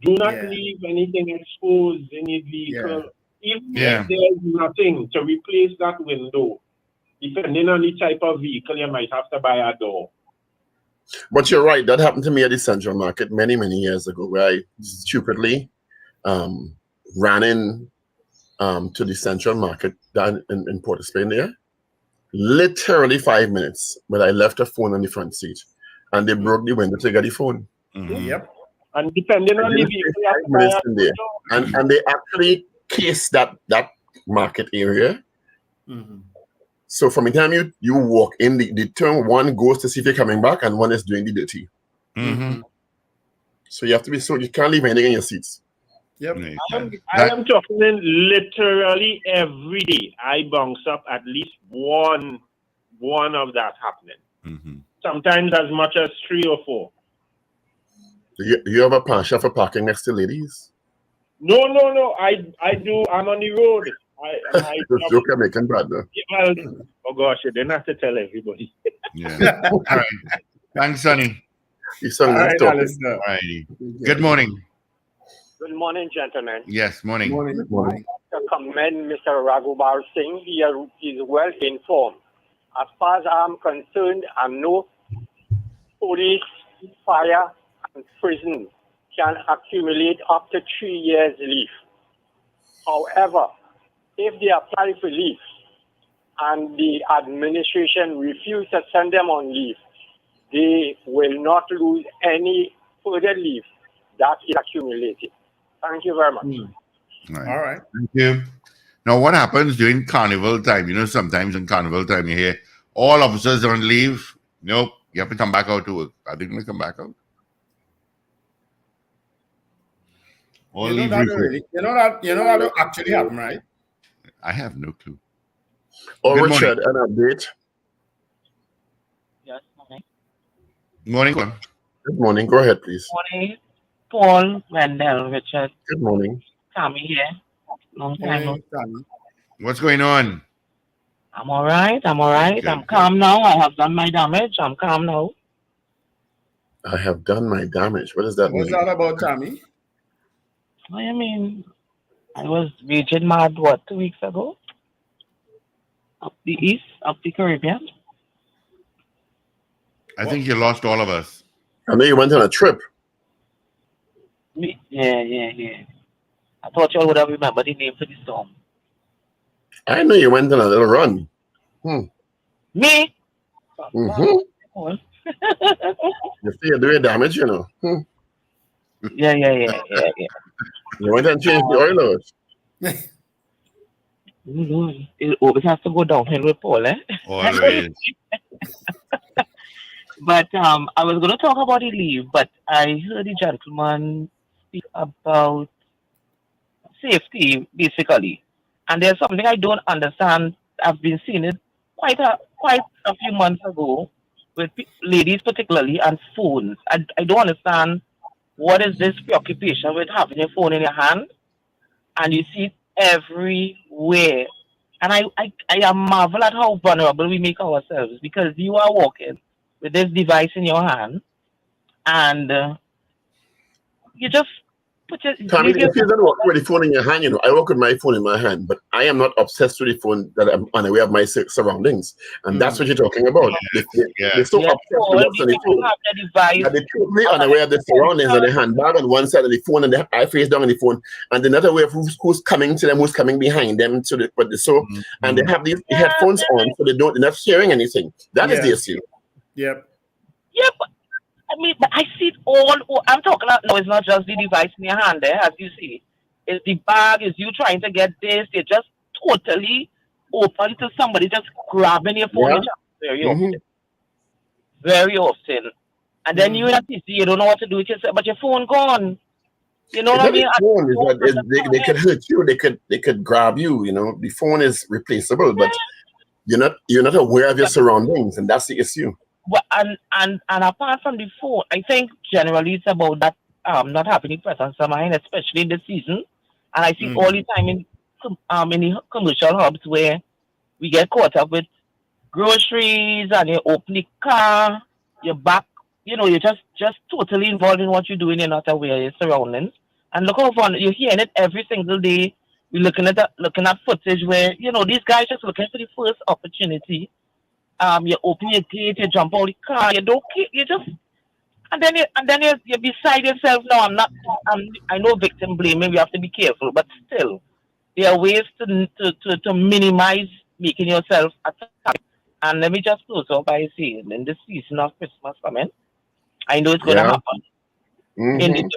Do not leave anything exposed in your vehicle. Even if there's nothing to replace that window, depending on the type of vehicle, you might have to buy a door. But you're right. That happened to me at the Central Market many, many years ago, where I stupidly ran in to the Central Market down in Port of Spain there. Literally 5 minutes, but I left a phone on the front seat, and they broke the window to get the phone. Mm-hmm. Yep. And depending on the vehicle, and they actually case that market area. Mm-hmm. So from the time you walk in, the turn one goes to see if you're coming back, and one is doing the dirty. Mm-hmm. So you have to be you can't leave anything in your seats. Yep. I am talking literally every day. I bounce up at least one of that happening. Mm-hmm. Sometimes as much as 3 or 4. Do you have a passion for parking next to ladies? No. I do. I'm on the road. Joke I'm making, brother. Well, oh gosh, you didn't have to tell everybody. Yeah. All right. Thanks, Sonny. All right. Good morning. Good morning, gentlemen. Yes, morning. Good morning. To commend Mr. Raghubar Singh. He is well informed. As far as I'm concerned, I know police, fire, and prison can accumulate up to 3 years leave. However, if they apply for leave and the administration refuses to send them on leave, they will not lose any further leave that is accumulated. Thank you very much. All right. Thank you. Now, what happens during carnival time? You know, sometimes in carnival time, you hear all officers on leave. Nope, you have to come back out to work. Are they going to come back out? All You know leave that report. already. You know that will actually happen, right? I have no clue. Oh, Good Richard, an update. Yes, morning. Morning, one. Good morning. Go ahead, please. Morning, Paul, Wendell, Richard, Good morning. Tommy here. Long time no. What's going on? I'm all right. I'm all right. Good, I'm good. calm now. I have done my damage. I'm calm now. I have done my damage. What does that What's mean? that about, Tommy? I mean, I was raging mad, 2 weeks ago? Up the east, up the Caribbean. I think you lost all of us. I know you went on a trip. Yeah. I thought y'all would have remembered the name for the storm. I know you went on a little run. Me? Mm-hmm. Paul. You see, you're doing damage, you know. Yeah. You went and changed the oilers. Lord, it always has to go downhill with Paul, eh? Always. But I was going to talk about the leave, but I heard the gentleman speak about safety, basically. And there's something I don't understand. I've been seeing it quite a few months ago with ladies particularly and phones. I don't understand what is this preoccupation with having your phone in your hand and you see it everywhere. And I am marvel at how vulnerable we make ourselves because you are walking with this device in your hand and you just put your Tommy, leave your if you don't walk with the phone in your hand, you know, I walk with my phone in my hand, but I am not obsessed with the phone that I'm unaware of my surroundings. And that's what you're talking about. They're so obsessed with what's on the phone. have the device. And they're totally unaware of the surroundings and the handbag on one side of the phone and the eye face down on the phone. And they're not aware of who's coming to them, who's coming behind them. And they have these headphones on, so they're not hearing anything. That is the issue. Yep. Yeah, but I mean, but I see it all. I'm talking about no, it's not just the device in your hand there, as you see. It's the bag, it's you trying to get this. You're just totally open to somebody just grabbing your phone very often. Very often. And then you have to see, you don't know what to do with yourself, but your phone gone. You know what I mean? Phone is they could hurt you, they could grab you, you know. The phone is replaceable, but you're not aware of your surroundings, and that's the issue. Well, and apart from the phone, I think generally it's about that not having the presence of mind, especially in the season. And I see all the time in the commercial hubs where we get caught up with groceries and you open the car, you're back, you know, you're just totally involved in what you're doing, you're not aware of your surroundings. And look how fun you're hearing it every single day. We're looking at footage where, you know, these guys just looking for the first opportunity. You open your gate, you jump out the car, you don't care, you just and then you're beside yourself. No, I know victim blaming, we have to be careful, but still there are ways to minimize making yourself attacked. And let me just close off by saying in the season of Christmas coming, I know it's gonna happen. In the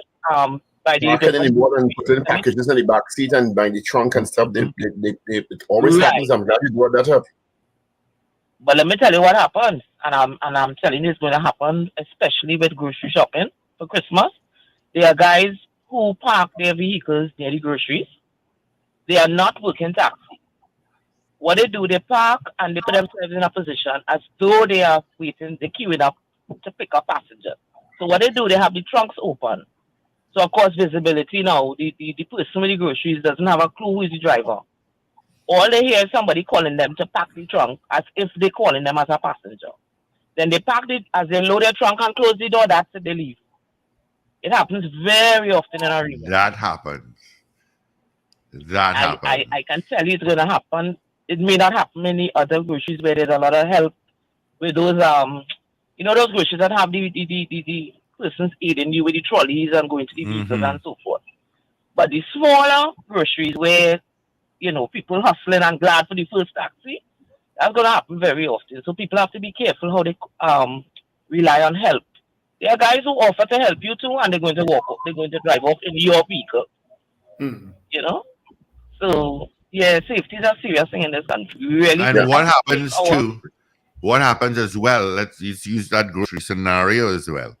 by the market anymore and putting packages in the back seat and by the trunk and stuff. It always happens. I'm glad you brought that up. But let me tell you what happened, and I'm telling you it's going to happen, especially with grocery shopping for Christmas. There are guys who park their vehicles near the groceries. They are not working taxi. What they do, they park and they put themselves in a position as though they are waiting, they're queuing up to pick up passengers. So what they do, they have the trunks open. So of course, visibility now, the person with the groceries doesn't have a clue who is the driver. All they hear is somebody calling them to pack the trunk as if they're calling them as a passenger. Then they pack it as they load their trunk and close the door, that's it, they leave. It happens very often in our region. That happens. That happens. I can tell you it's going to happen it may not happen in the other groceries where there's a lot of help with those those groceries that have the persons aiding you with the trolleys and going to the vehicles and so forth. But the smaller groceries where people hustling and glad for the first taxi, that's gonna happen very often. So people have to be careful how they rely on help. There are guys who offer to help you too, and they're going to they're going to drive off in your vehicle. So yeah, safety is a serious thing in this country. Really. And what happens too? What happens as well? Let's use that grocery scenario as well.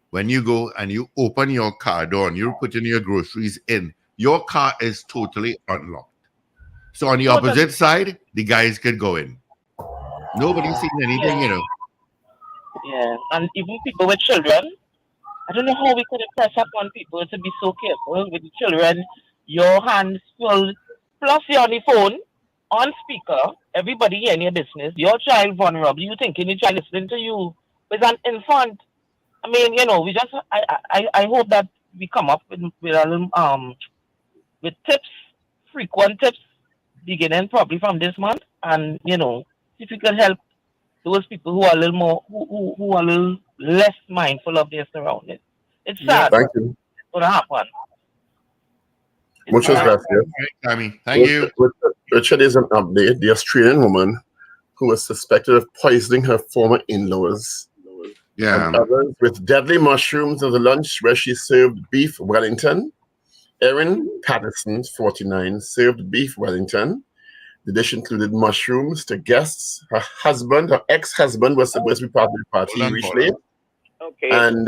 When you go and you open your car door and you're putting your groceries in, your car is totally unlocked. So on the opposite side, the guys could go in. Nobody's seen anything, Yeah, and even people with children, I don't know how we could press upon people to be so careful with the children. Your hands full, plus you're on the phone, on speaker, everybody hearing your business. Your child vulnerable. You thinking your child listening to you with an infant. I mean, we just. I hope that we come up with tips, frequent tips, beginning probably from this month, and if we can help those people who are a little more, who are a little less mindful of their surroundings. It's sad. Thank you. It's gonna happen. Muchas gracias. Thank you. Richard, is an update. The Australian woman who was suspected of poisoning her former in-laws. And others with deadly mushrooms at the lunch where she served beef Wellington. Erin Patterson, 49, served beef Wellington. The dish included mushrooms to guests. Her ex-husband, was supposed to be part of the party recently. Okay. And,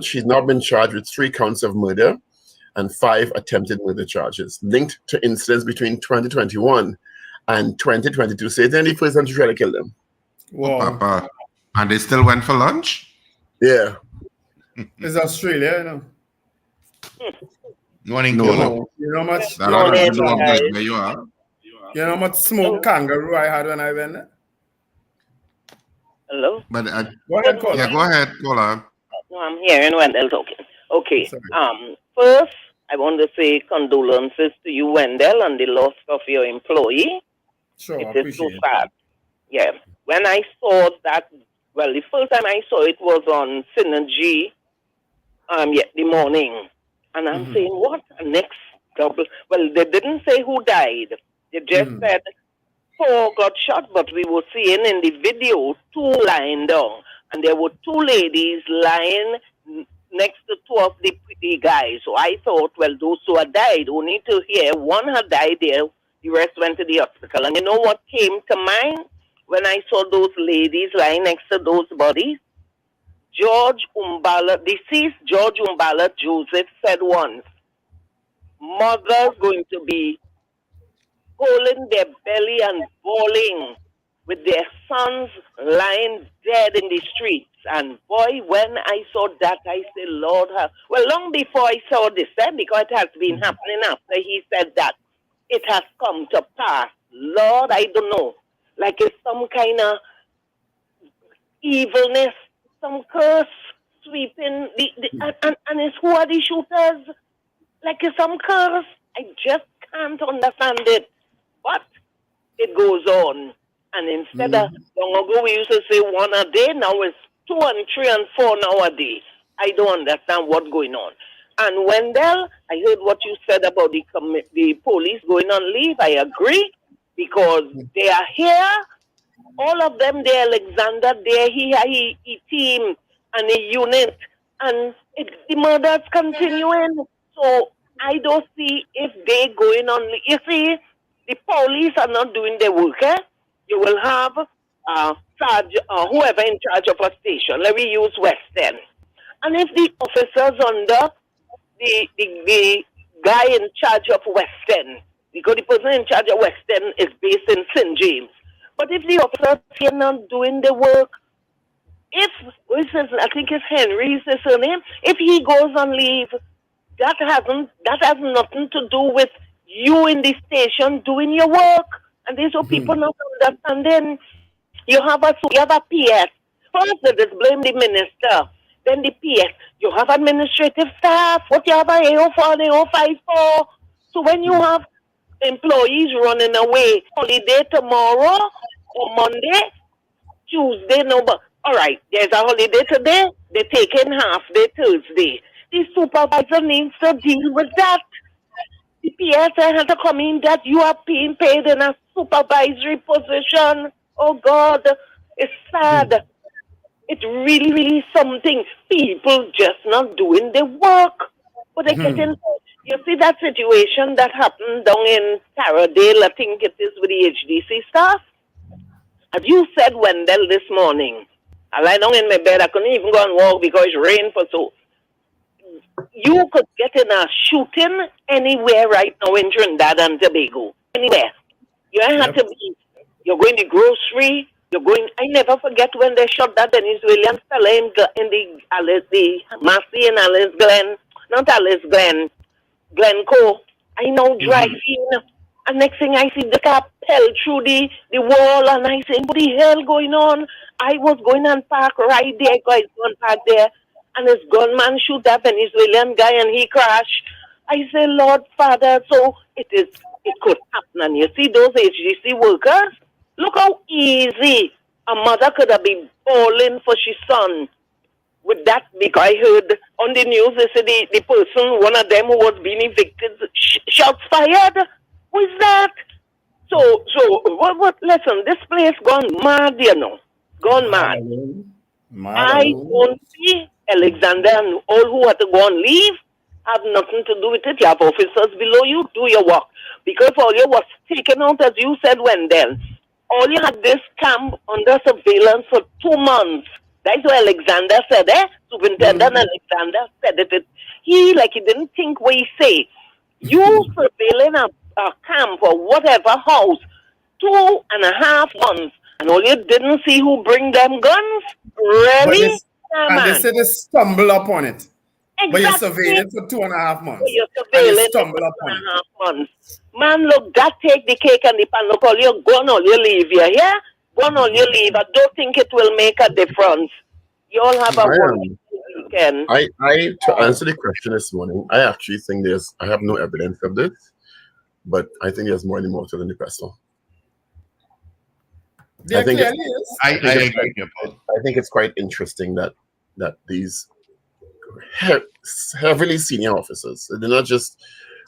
she's now been charged with 3 counts of murder and 5 attempted murder charges linked to incidents between 2021 and 2022. So it's the only person to try to kill them. Wow. And they still went for lunch? Yeah. It's Australia, Morning, You know how much? Where you are? You know how much smoked kangaroo I had when I went there? Hello? But go ahead, Cola. Yeah, go ahead, Cola. No, I'm hearing Wendell talking. Okay. First, I want to say condolences to you, Wendell, on the loss of your employee. Sure, it is so sad. Yeah. When I saw that, the first time I saw it was on Synergy, the morning. And I'm saying, what? Next double. Well, they didn't say who died. They just said 4 got shot, but we were seeing in the video 2 lying down. And there were 2 ladies lying next to 2 of the guys. So I thought, those 2 had died. Only to hear 1 had died there. The rest went to the hospital. And you know what came to mind when I saw those ladies lying next to those bodies? Deceased George Umbala Joseph said once, mothers going to be holding their belly and bawling with their sons lying dead in the streets. And boy, when I saw that, I said, Lord, long before I saw this, because it has been happening after he said that, it has come to pass. Lord, I don't know, like it's some kind of evilness, some curse sweeping, and it's who are the shooters? Like it's some curse. I just can't understand it. But it goes on. And instead of, long ago we used to say 1 a day, now it's 2 and 3 and 4 now a day. I don't understand what's going on. And Wendell, I heard what you said about the police going on leave. I agree, because they are here. All of them, they Alexander, he team and a unit, and the murders continuing. So I don't see if they going on. You see, the police are not doing their work. You will have whoever in charge of a station. Let me use West End. And if the officers under the guy in charge of West End, because the person in charge of West End is based in St. James. But if the officers are not doing the work, I think it's Henry is his surname, if he goes on leave, that has nothing to do with you in the station doing your work. And these are people not understanding. You have a PS. First, they just blame the minister. Then the PS. You have administrative staff. What you have a AO for and AO 5 for. So when you have employees running away. Holiday tomorrow or Monday, Tuesday, no, but all right, there's a holiday today, they're taking half day Thursday. The supervisor needs to deal with that. The PSA has to come in that you are being paid in a supervisory position. Oh God, it's sad. It's really, really something. People just not doing the work. But they get in. You see that situation that happened down in Taradale, I think it is with the HDC staff? As you said, Wendell, this morning, I lie down in my bed. I couldn't even go and walk because it rained for so. You could get in a shooting anywhere right now in Trinidad and Tobago. Anywhere. You don't have to be. You're going to grocery. You're going. I never forget when they shot that Venezuelan fella in the Massey in Alice Glen, not Alice Glen, Glencoe. I now driving, and next thing I see the car pell through the wall, and I say, what the hell going on? I was going and park right there, guys, going park there, and this gunman shoot that Venezuelan guy, and he crashed. I say, Lord Father, so it could happen, and you see those HGC workers. Look how easy a mother could have been bawling for her son with that. Because I heard on the news, they said the person, one of them who was being evicted, shots fired. Who is that? So what? Listen, this place gone mad, you know, gone mad. I don't see Alexander and all who had to go on leave have nothing to do with it. You have officers below you, do your work. Because all you was taken out, as you said, Wendell. All you had this camp under surveillance for 2 months. That's what Alexander said, Superintendent Alexander said it. He didn't think what he say. You surveilling a camp or whatever house 2.5 months, and all you didn't see who bring them guns? Really? And they said they stumble upon it. Exactly. But you surveilled it for 2.5 months. But you're and you surveilling stumble for upon 2.5 months. Man, look, that take the cake and the pan. Look, all you go on, all you leave here, yeah? Go on, all you leave. I don't think it will make a difference. You all have a wonderful weekend. To answer the question this morning, I actually think I have no evidence of this, but I think there's more than the person. I think it's quite interesting that these heavily senior officers, they're not just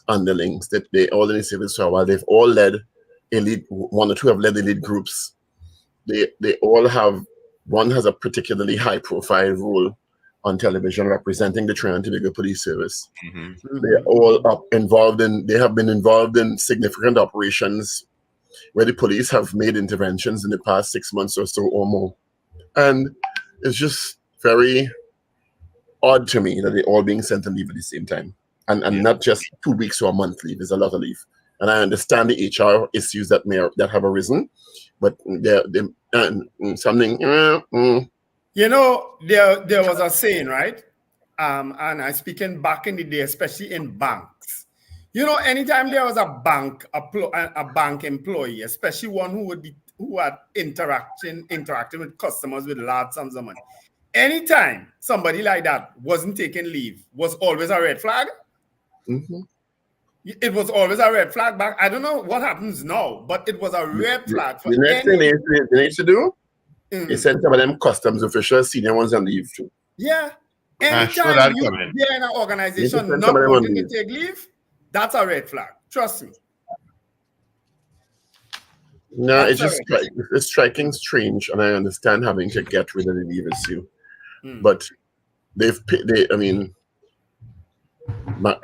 underlings, that they all in the civil service for a while. They've all led elite, one or two have led elite groups. They all have, one has a particularly high profile role on television representing the Trinidad and Tobago Police Service. They're all they have been involved in significant operations where the police have made interventions in the past 6 months or so or more. And it's just very odd to me that they're all being sent to leave at the same time. And not just 2 weeks or a month leave, there's a lot of leave. And I understand the HR issues that have arisen, but something. You know, there was a saying, right? And I speaking back in the day, especially in banks. You know, anytime there was a bank employee, especially one who had interacting with customers with large sums of money, anytime somebody like that wasn't taking leave, was always a red flag. It was always a red flag back. I don't know what happens now, but it was a red flag. For the next thing they need to do is send some of them customs officials, senior ones, on leave too. Yeah. Anytime you're in an organization not wanting to take leave, that's a red flag. Trust me. No, it's striking strange, and I understand having to get rid of the leave issue, but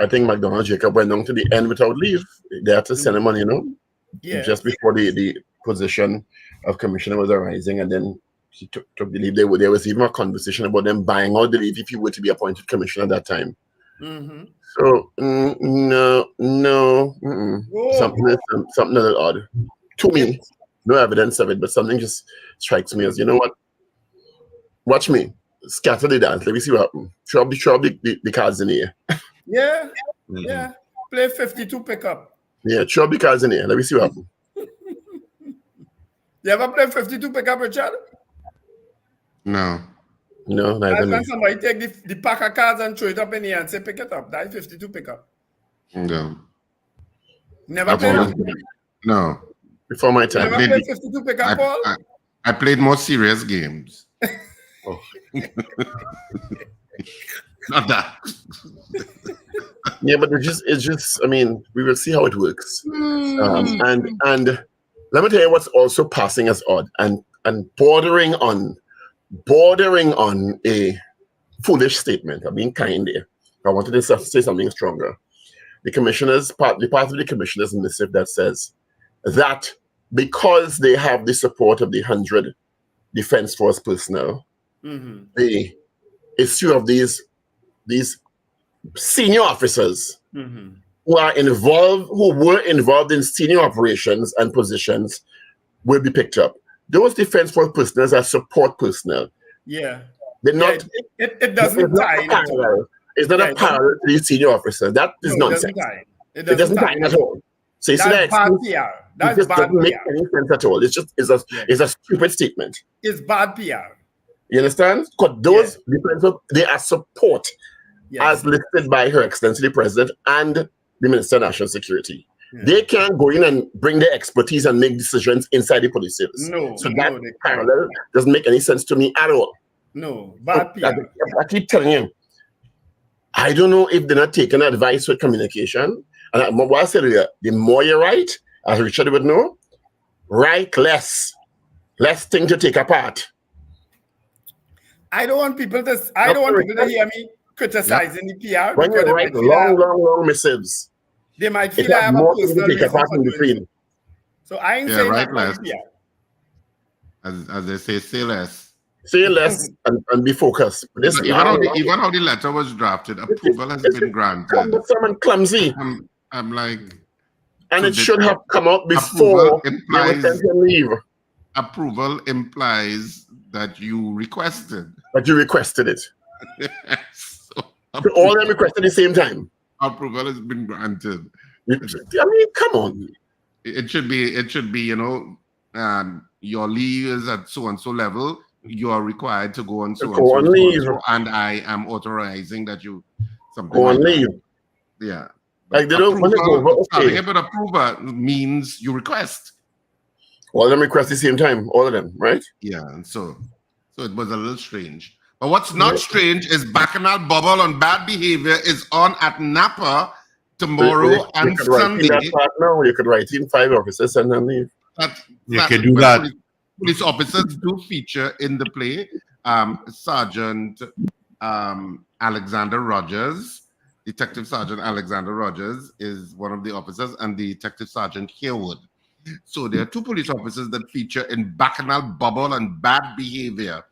I think McDonald Jacob went down to the end without leave. They had to send him money, just before the position of commissioner was arising, and then he took the leave. There was even a conversation about them buying out the leave if he were to be appointed commissioner at that time. So no, something a little odd to me. No evidence of it, but something just strikes me as, you know what? Watch me scatter the dance. Let me see what happens. Throw the cards in the air. Yeah, yeah. Play 52 pickup. Yeah, throw the cards in the air. Let me see what happens. You ever play 52 pickup, Richard? No, neither. Can somebody take the pack of cards and throw it up in the air and say pick it up? That is 52 pickup. No. Never played? No. Before my time. Never played 52 pickup ball? I played more serious games. Oh. Not that. Yeah, but it's just. I mean, we will see how it works. And let me tell you what's also passing as odd and bordering on a foolish statement. I'm being kind there. I wanted to say something stronger. The part of the commissioners' missive that says that because they have the support of the 100 Defense Force personnel, the issue of these senior officers who were involved in senior operations and positions will be picked up. Those Defense Force personnel are support personnel. Yeah. They're not. It doesn't tie in at all. It's not a parallel to these senior officers. That is nonsense. It doesn't tie in at all. So it's That's bad PR. That's bad doesn't make PR. any sense at all. It's a stupid statement. It's bad PR. You understand? Because those Defense Force, they are support as listed by Her Excellency the President and the Minister of National Security. They can't go in and bring their expertise and make decisions inside the police service. That parallel doesn't make any sense to me at all. No, bad PR. I keep telling you, I don't know if they're not taking advice with communication. And what I said earlier, the more you write, as Richard would know, write less. Less things to take apart. I don't want people to hear me criticizing the PR. When you write long missives, they might feel I have a personal reason for doing so. So I ain't saying right, that less. As they say less. Say less and be focused. Even how the letter was drafted, approval has been granted. Someone clumsy. I'm like, and so it should have come out before they were sent to leave. Approval implies that you requested. That you requested it. So all of them requested at the same time. Approval has been granted. I mean, come on. It should be, your leave is at so and so level. You are required to go on so and so, and I am authorizing that you go on leave. Yeah. Like they don't want to go over. Okay. But approval means you request. All of them request at the same time. All of them, right? Yeah. And so it was a little strange. But what's not strange is Bacchanal Bubble on Bad Behavior is on at Napa tomorrow and Sunday. No, you could write in 5 officers and then leave. You can do that. Police officers do feature in the play. Sergeant Alexander Rogers, Detective Sergeant Alexander Rogers is one of the officers, and Detective Sergeant Harewood. So there are 2 police officers that feature in Bacchanal Bubble and Bad Behavior,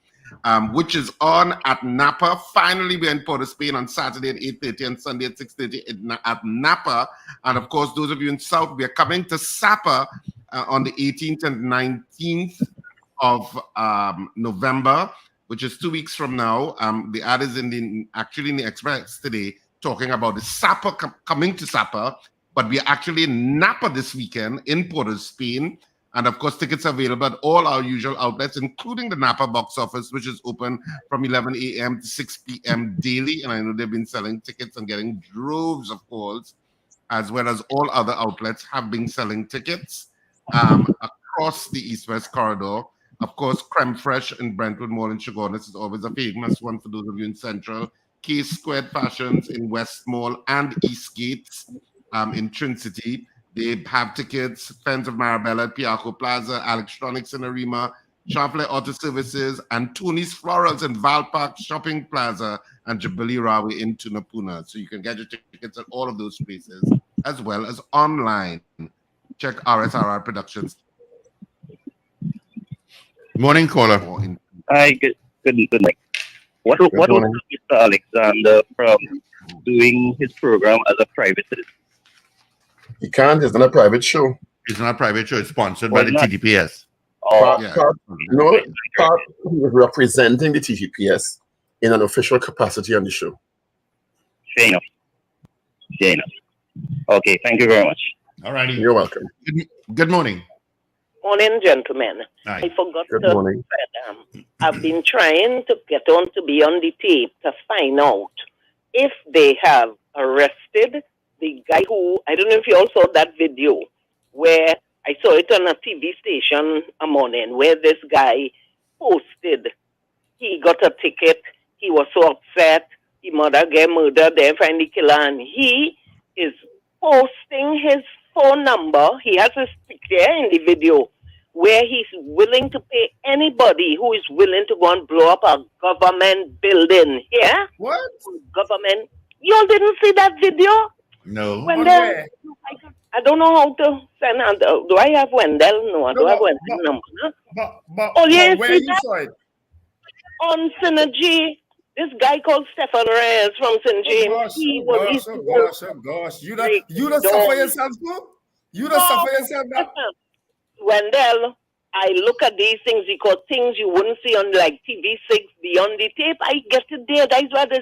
which is on at Napa. Finally, we're in Port of Spain on Saturday at 8:30 and Sunday at 6:30 at Napa. And of course, those of you in South, we are coming to Sapa on the 18th and 19th of November, which is 2 weeks from now. The ad is in the Express today, talking about the Sapa coming to Sapa, but we are actually in Napa this weekend in Port of Spain. And of course, tickets are available at all our usual outlets, including the Napa box office, which is open from 11 a.m. to 6 p.m. daily. And I know they've been selling tickets and getting droves of calls, as well as all other outlets have been selling tickets across the East-West corridor. Of course, Creme Fraiche in Brentwood Mall in Chagonis is always a famous one for those of you in Central. Case Squared Fashions in West Mall and Eastgate in Trin-City. They have tickets. Friends of Marabella at Piaco Plaza, Electronics in Arima, Sharpley Auto Services, and Tony's Florals in Valpark Shopping Plaza and Jubilee Rawi in Tunapuna. So you can get your tickets at all of those places, as well as online. Check RSRR Productions. Morning, caller. Hi, good night. What was Mr. Alexander from doing his program as a private citizen? He can't. It's not a private show. It's not a private show. It's sponsored by the TTPS. He was representing the TTPS in an official capacity on the show. Fair enough. Okay, thank you very much. All righty. You're welcome. Good morning. Morning, gentlemen. Hi. I forgot Good to morning. I've been trying to get on to be on the tape to find out if they have arrested the guy who, I don't know if you all saw that video where I saw it on a TV station a morning where this guy posted, he got a ticket, he was so upset, his mother get murdered, they find the killer, and he is posting his phone number. He has his picture in the video where he's willing to pay anybody who is willing to go and blow up a government building. Yeah? What? Government. You all didn't see that video? No. Wendell, I don't know how to send out. Do I have Wendell? No, I don't have Wendell number. But yes, where you saw it? On Synergy. This guy called Stefan Reyes from Synergy. Oh gosh. You don't suffer yourself too? You don't suffer yourself now? Wendell, I look at these things because things you wouldn't see on like TV6 beyond the tape. I get it there. That's why they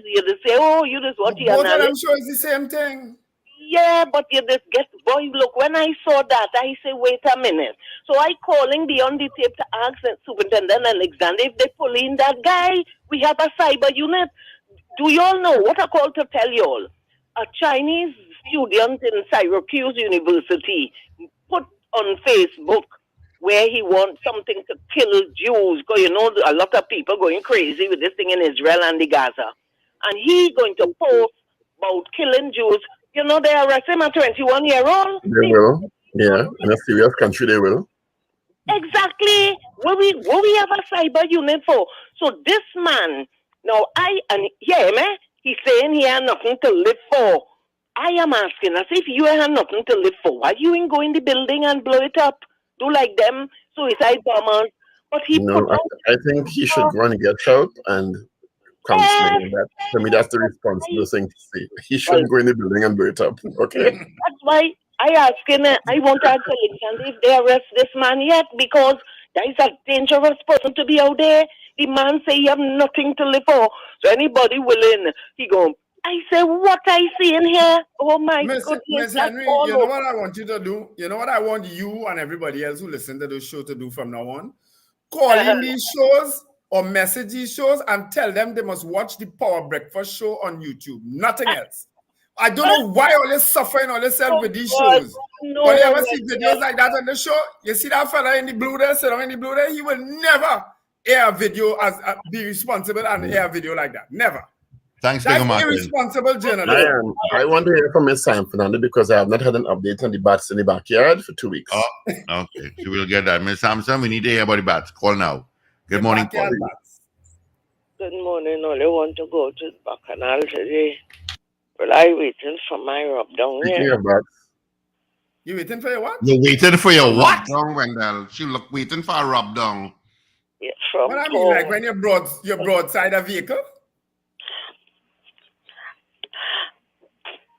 say, oh, you just what you both of them sure it's the same thing. Yeah, but you just get, boy, look, when I saw that, I say, wait a minute. So I calling beyond the tape to ask the Superintendent Alexander if they pull in that guy. We have a cyber unit. Do you all know what I call to tell you all? A Chinese student in Syracuse University put on Facebook where he wants something to kill Jews. Because, you know, a lot of people going crazy with this thing in Israel and the Gaza. And he going to post about killing Jews. You know, they arrest him at 21-year-old. They will. Yeah, in a serious country, they will. Exactly. What we have a cyber unit for. So this man, now he's saying he had nothing to live for. I am asking us if you have nothing to live for, why you ain't go in the building and blow it up? Do like them suicide bombers. But I think he should go and get help and counseling. To me, that's the responsible thing to say. He shouldn't go in the building and blow it up. Okay. That's why I want to ask Alexander if they arrest this man yet, because that is a dangerous person to be out there. The man say he have nothing to live for. So anybody willing, he go, I say, what I see in here? Oh my goodness. Miss Henry, you know what I want you to do? You know what I want you and everybody else who listen to this show to do from now on? Call in these shows or message these shows and tell them they must watch the Power Breakfast show on YouTube. Nothing else. I don't know why all this suffering, all this self with these shows. No, but you ever see videos like that on the show? You see that fella in the blue there, sit down in the blue there? He will never air a video be responsible and air a video like that. Never. Thanks, That's Martin. irresponsible journalism. I want to hear from Ms. Sam Fernando because I have not had an update on the bats in the backyard for 2 weeks. Oh, okay. So we'll get that. Ms. Samson, we need to hear about the bats. Call now. Good morning, Paul. Good morning. All I want to go to the Bacchanal today. Well, I waiting for my rub down here. You waiting for your what? You're waiting for your what? Rub down, Wendell. She look waiting for a rub down. Yeah, from what I mean, like when you're broadside a vehicle?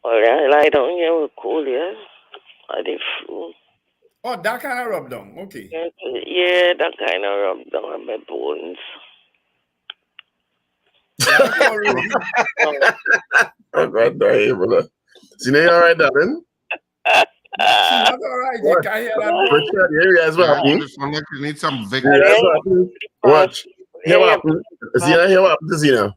All right, lie down here with cool, yeah? Or the flu. Oh, that kind of rub down, okay. Yeah, that kind of rub down on my bones. Oh, God, brother. Sine, you all right, darling? She's not all right. You can't hear that. Richard, here you as well. You need some victory. Watch. Here what happened? Zina, here what happened to Zina?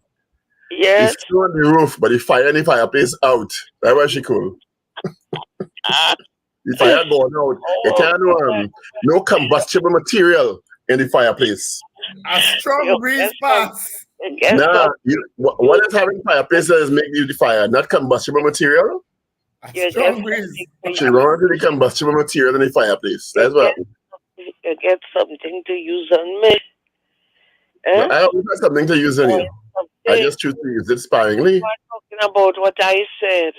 Yes. He's still on the roof, but the fire in the fireplace out. That's why she cool. The fire going out. You can't no combustible material in the fireplace. A strong breeze pass. Nah, what is having fireplace is making the fire, not combustible material. A strong breeze. She run to the combustible material in the fireplace. That's what. You get something to use on me. No, I always have something to use on you. I just choose to use it sparingly. I'm talking about what I said.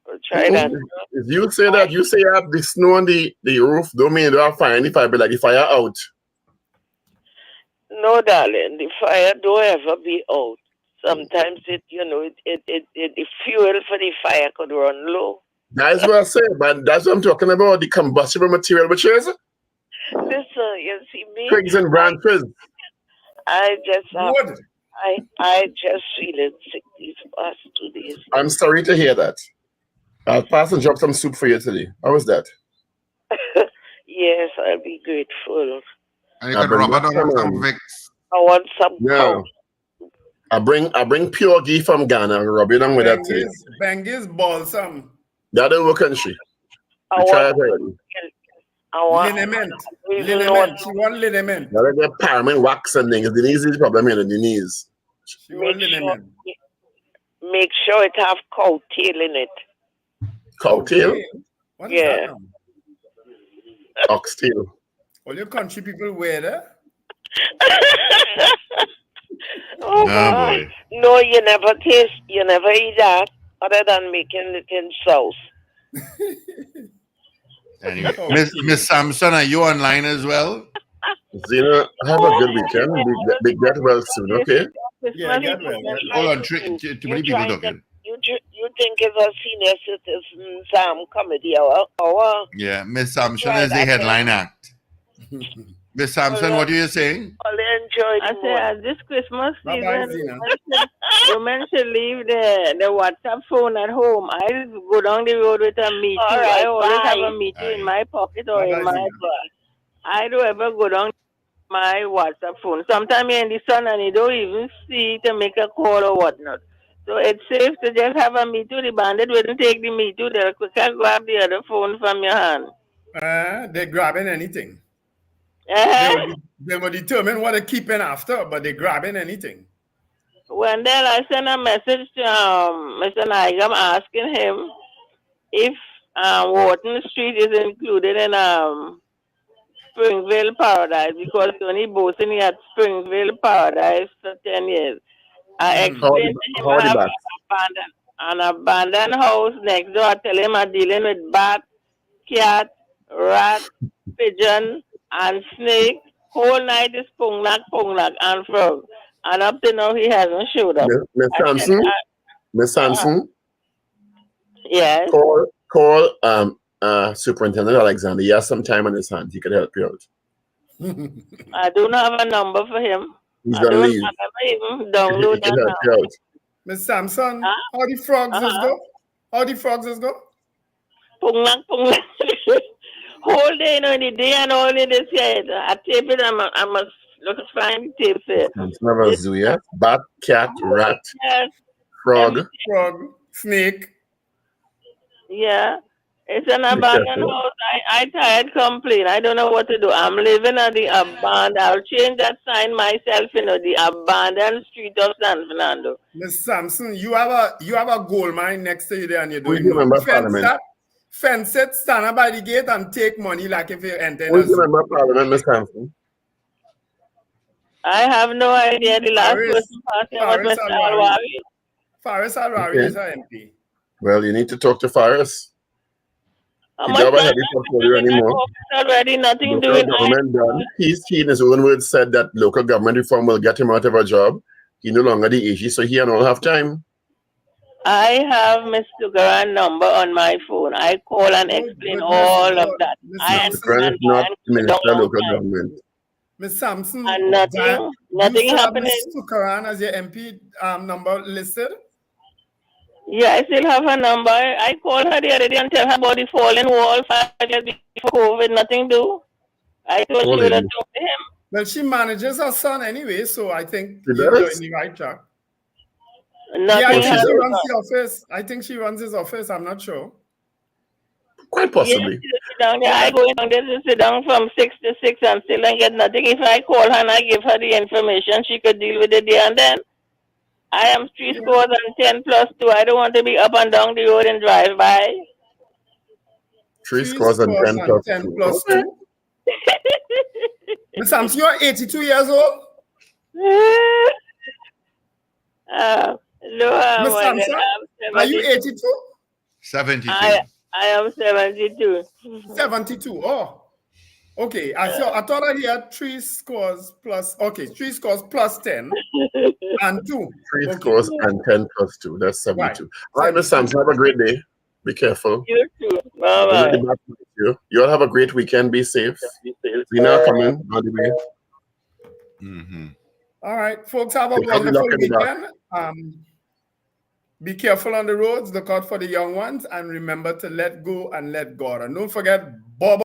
We'll try that. If you say that, you say you have the snow on the roof, don't mean you don't have fire in the fire, but like the fire out. No, darling, the fire don't ever be out. Sometimes the fuel for the fire could run low. That's what I say, but that's what I'm talking about, the combustible material, which is? Listen, you see me? Twigs and branches. I just feeling sick these past 2 days. I'm sorry to hear that. I'll pass and drop some soup for you today. How was that? Yes, I'll be grateful. And you can rub it on some Vicks. I want some. Yeah. I bring pure ghee from Ghana. Rub it on with that today. Bengis balsam. That don't work, country. We try it already. Liniment. Liniment. She want liniment. Now they get paramount wax and things. The knees is the problem, the knees. She want liniment. Make sure it have cow tail in it. Cow tail? What is that now? Oxtail. All your country people wear that? Oh, boy. No, you never eat that other than making it in sauce. Anyway, Miss Sampson, are you online as well? Zena, have a good weekend. Be get well soon, okay? Yeah, get well. Hold on, too many people talking. You think it's a senior citizens comedy hour? Yeah, Miss Sampson is the headline act. Miss Sampson, what are you saying? I said this Christmas Bye-bye, season, women should leave the WhatsApp phone at home. I go down the road with a meter. Right, I always have a bye. meter in my pocket or in my Zina. bag. I don't ever go down my WhatsApp phone. Sometimes you're in the sun and you don't even see to make a call or whatnot. So it's safe to just have a meter. The bandit wouldn't take the meter. They'll quickly grab the other phone from your hand. They're grabbing anything. They will determine what they're keeping after, but they're grabbing anything. Wendell, I sent a message to Mr. Nigam asking him if Wharton Street is included in Springville Paradise, because Tony Boson had Springville Paradise for 10 years. I explained to him I have an abandoned house next door. I tell him I'm dealing with bat, cat, rat, pigeon, and snake. Whole night is pungnak, and frog. And up to now, he hasn't showed up. Miss Sampson? Yes? Call Superintendent Alexander. He has some time on his hands. He could help you out. I don't have a number for him. He's going to leave. I never even download that now. Miss Sampson, how the frogs go? How the frogs go? Pungnak. Whole day, in the day and all in this head. I tape it, I must look find the tape there. It's never a zoo, yeah? Bat, cat, rat, frog, snake. Yeah. It's an abandoned house. I tired complain. I don't know what to do. I'm living at the abandoned. I'll change that sign myself, the abandoned street of San Fernando. Miss Sampson, you have a gold mine next to you there and you're doing fence it, stand up by the gate and take money like if you enter. Who's the member of Parliament, Miss Sampson? I have no idea. The last person passing was Mr. Alwari. Faris Alwari is our MP. Well, you need to talk to Faris. He don't have a heavy portfolio anymore. Already nothing local doing. Government done. He in his own words said that local government reform will get him out of a job. He no longer the AG, so he and all have time. I have Mr. Garan's number on my phone. I call and explain all of that. I understand not minister local government. Ms. Sampson, and nothing happening. Mr. Karan as your MP number listed? Yeah, I still have her number. I called her the other day and tell her about the falling wall 5 years before COVID. Nothing do. I told you to talk to him. Well, she manages her son anyway, so I think you're in the right track. I think she runs the office. I think she runs his office. I'm not sure. Quite possibly. I go down there to sit down from 6 to 6 and still don't get nothing. If I call her and I give her the information, she could deal with it there and then. I am 3 scores and 10 plus 2. I don't want to be up and down the road and drive by. 3 scores and 10 plus 2. Ms. Sampson, you're 82 years old? No, Ms. Sampson, are you 82? 72. I am 72. 72. Oh, okay. I thought I had 3 scores plus. Okay, 3 scores plus 10 and 2. 3 scores and 10 plus 2. That's 72. All right, Ms. Sampson, have a great day. Be careful. You too. Bye bye. You all have a great weekend. Be safe. Zina coming all the way. All right, folks, have a wonderful weekend. Be careful on the roads. Look out for the young ones, and remember to let go and let God. And don't forget, Bob.